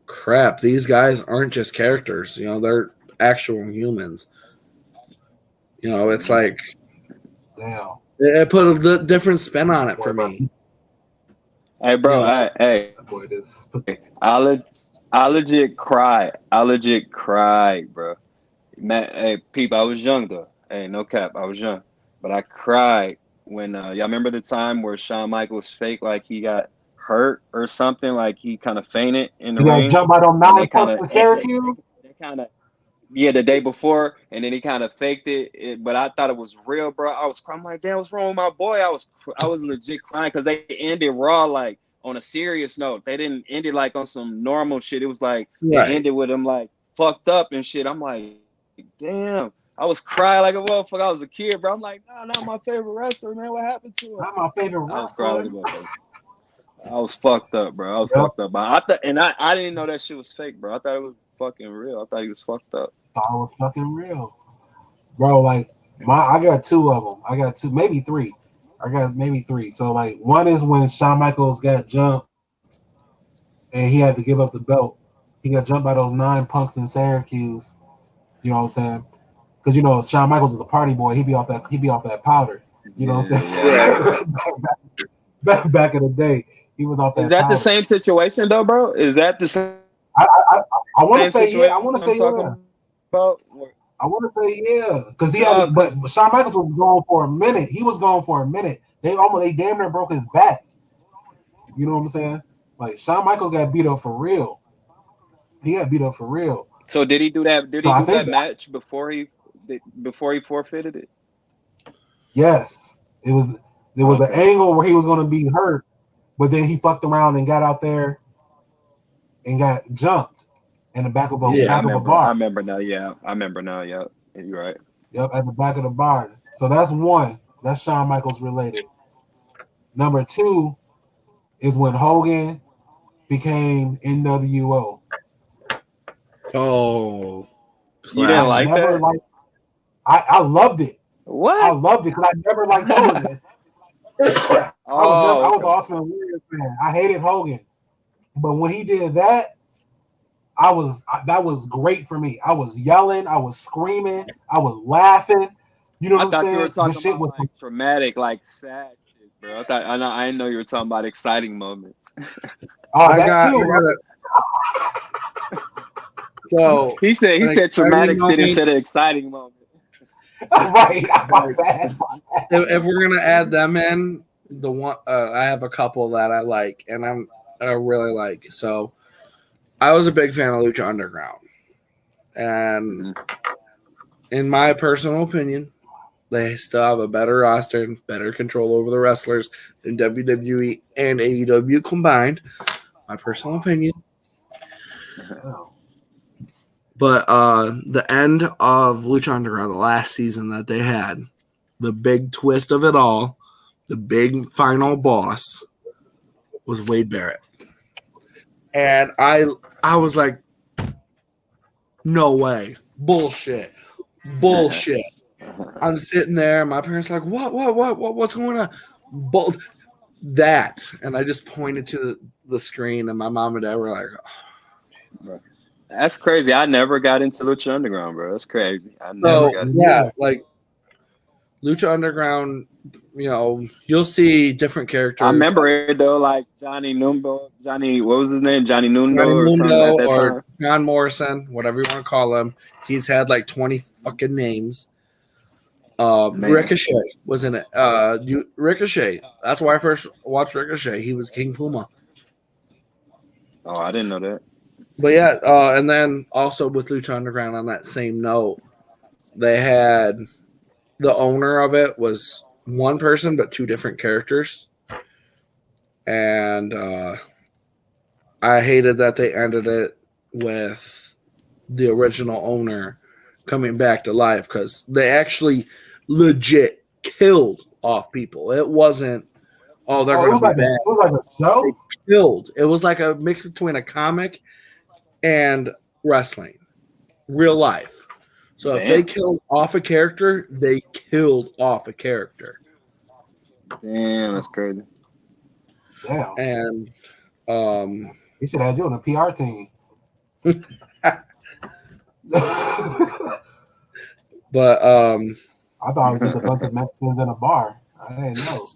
crap, these guys aren't just characters. They're actual humans. It's like, damn. It put a different spin on it for me. Hey, bro. I legit cried. Bro. Man, hey, peep, I was young though. Hey, no cap, I was young, but I cried when y'all remember the time where Shawn Michaels faked like he got hurt or something, like he kind of fainted in the ring. Jump out on 9 punks in Syracuse. The day before, and then he kind of faked it, but I thought it was real, bro. I was crying. I'm like, damn, what's wrong with my boy? I was legit crying because they ended Raw like on a serious note. They didn't end it like on some normal shit. It was like they ended with him like fucked up and shit. I'm like, damn. I was crying like a motherfucker. I was a kid, bro. I'm like, nah, not my favorite wrestler, man. What happened to him? Not my favorite wrestler. I was crying like a motherfucker. I was fucked up, bro. I was fucked up. I didn't know that shit was fake, bro. I thought it was fucking real. I thought he was fucked up. Thought it was fucking real, bro. Like I got 2 of them. I got 2, maybe 3. I got maybe 3. So like one is when Shawn Michaels got jumped and he had to give up the belt. He got jumped by those 9 punks in Syracuse. You know what I'm saying? Because Shawn Michaels is a party boy. He'd be off that powder. You know what I'm saying? Yeah. back in the day, he was off that. Is that powder. The same situation though, bro? Is that the same? I want to say yeah. I want to say yeah. About? I want to say yeah, because he had. But Shawn Michaels was gone for a minute. He was gone for a minute. They damn near broke his back. You know what I'm saying? Like Shawn Michaels got beat up for real. He got beat up for real. So did he do that? Did So he I do think that match before he forfeited it? yes, there was an Okay. angle where he was going to be hurt, but then he fucked around and got out there and got jumped in the back of a Yeah, I back of a remember. I bar. remember now. Yeah, I remember now. Yeah, you're right. Yep, at the back of the bar. So that's one. That's Shawn Michaels related. Number two is when Hogan became NWO. Oh, You didn't I classic. like never that? liked. I loved it. I What? loved it because I never liked Hogan. I Oh, was the okay. Ultimate Warrior fan. I hated Hogan, but when he did that, that was great for me. I was yelling, I was screaming, I was laughing. You know I what I'm thought you were saying? The talking shit about was like traumatic, like sad shit, bro. I didn't know you were talking about exciting moments. oh I that got too. it. So He an said exciting traumatic shit moment. instead of exciting moment. Right, my Like, bad. if we're gonna add them in, the one I have a couple that I like, and I really like. So I was a big fan of Lucha Underground, and Hmm. in my personal opinion, they still have a better roster and better control over the wrestlers than WWE and AEW combined. My personal opinion. Oh, But the end of Lucha Underground, the last season that they had, the big twist of it all, the big final boss was Wade Barrett. And I was like, no way. Bullshit. Bullshit. I'm sitting there, my parents are like, what's going on? Bull that. And I just pointed to the screen, and my mom and dad were like, Bro. That's crazy. I never got into Lucha Underground, bro. That's crazy. I never so got me into yeah, it. neither. like Lucha Underground, you'll see different I characters remember like it though, like Johnny Numbo, Johnny, what was his name? Johnny Nundo Johnny or something at Mundo that or time. John Morrison, whatever you want to call him. He's had like 20 fucking names. Man. Ricochet was in it. Ricochet. That's why I first watched Ricochet. He was King Puma. Oh, I didn't know that. But yeah, and then also with Lucha Underground on that same note, they had the owner of it was one person but two different characters. And I hated that they ended it with the original owner coming back to life because they actually legit killed off people. It wasn't, oh, they're Oh, going to be bad. it was like a They show. killed. It was like a mix between a comic and wrestling, real life. So if they Damn. killed off a character, they killed off a character. Damn, that's crazy. Damn, And um, he should have you on a PR team. I but thought it was just a bunch of Mexicans in a bar. I didn't know.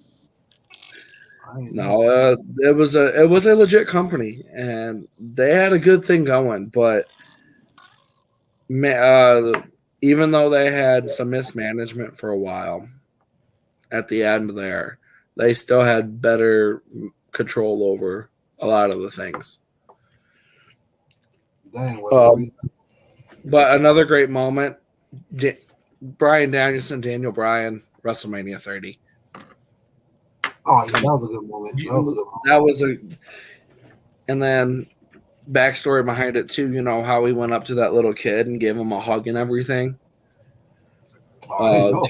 I didn't know. no, it was a legit company, and they had a good thing going. But even though they had some mismanagement for a while, at the end there, they still had better control over a lot of the things. Dang, well, But another great moment, Brian Danielson, Daniel Bryan, WrestleMania 30. oh yeah, that was a good moment. That was a good moment. That was a, and then backstory behind it too. You know how he went up to that little kid and gave him a hug and everything. Oh, I didn't know.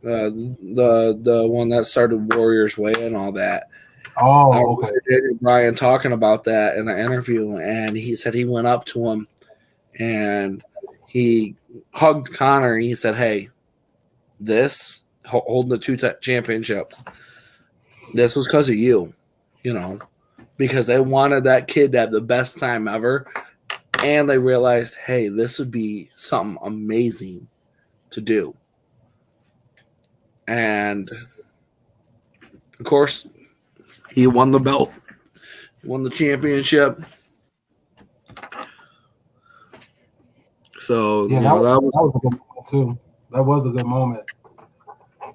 The one that started Warriors Way and all that. I Oh, okay. remember Daniel Bryan talking about that in an interview, and he said he went up to him and he hugged Connor and he said, "Hey, this holding the two championships, this was because of you, because they wanted that kid to have the best time ever, and they realized, hey, this would be something amazing to do." And of course, he won the belt, won the championship. So Yeah, that was a good moment too. That was a good moment.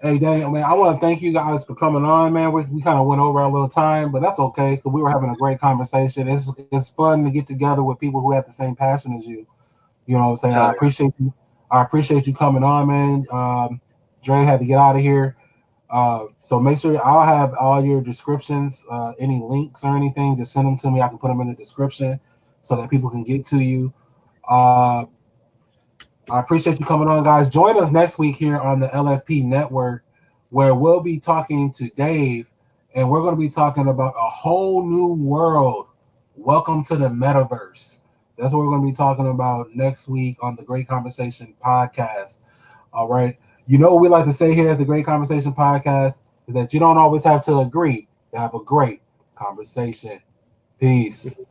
Hey, Daniel, man, I want to thank you guys for coming on, man. We kind of went over our little time, but that's okay because we were having a great conversation. It's fun to get together with people who have the same passion as you. You know what I'm saying? Hell I yeah. appreciate you. I appreciate you coming on, man. Dre had to get out of here. So make sure I'll have all your descriptions, any links or anything, just send them to me. I can put them in the description so that people can get to you. Uh, I appreciate you coming on, guys. Join us next week here on the LFP Network, where we'll be talking to Dave, and we're going to be talking about a whole new world. Welcome to the metaverse. That's what we're going to be talking about next week on the Great Conversation podcast. All right. You know what we like to say here at the Great Conversation podcast is that you don't always have to agree to have a great conversation. Peace.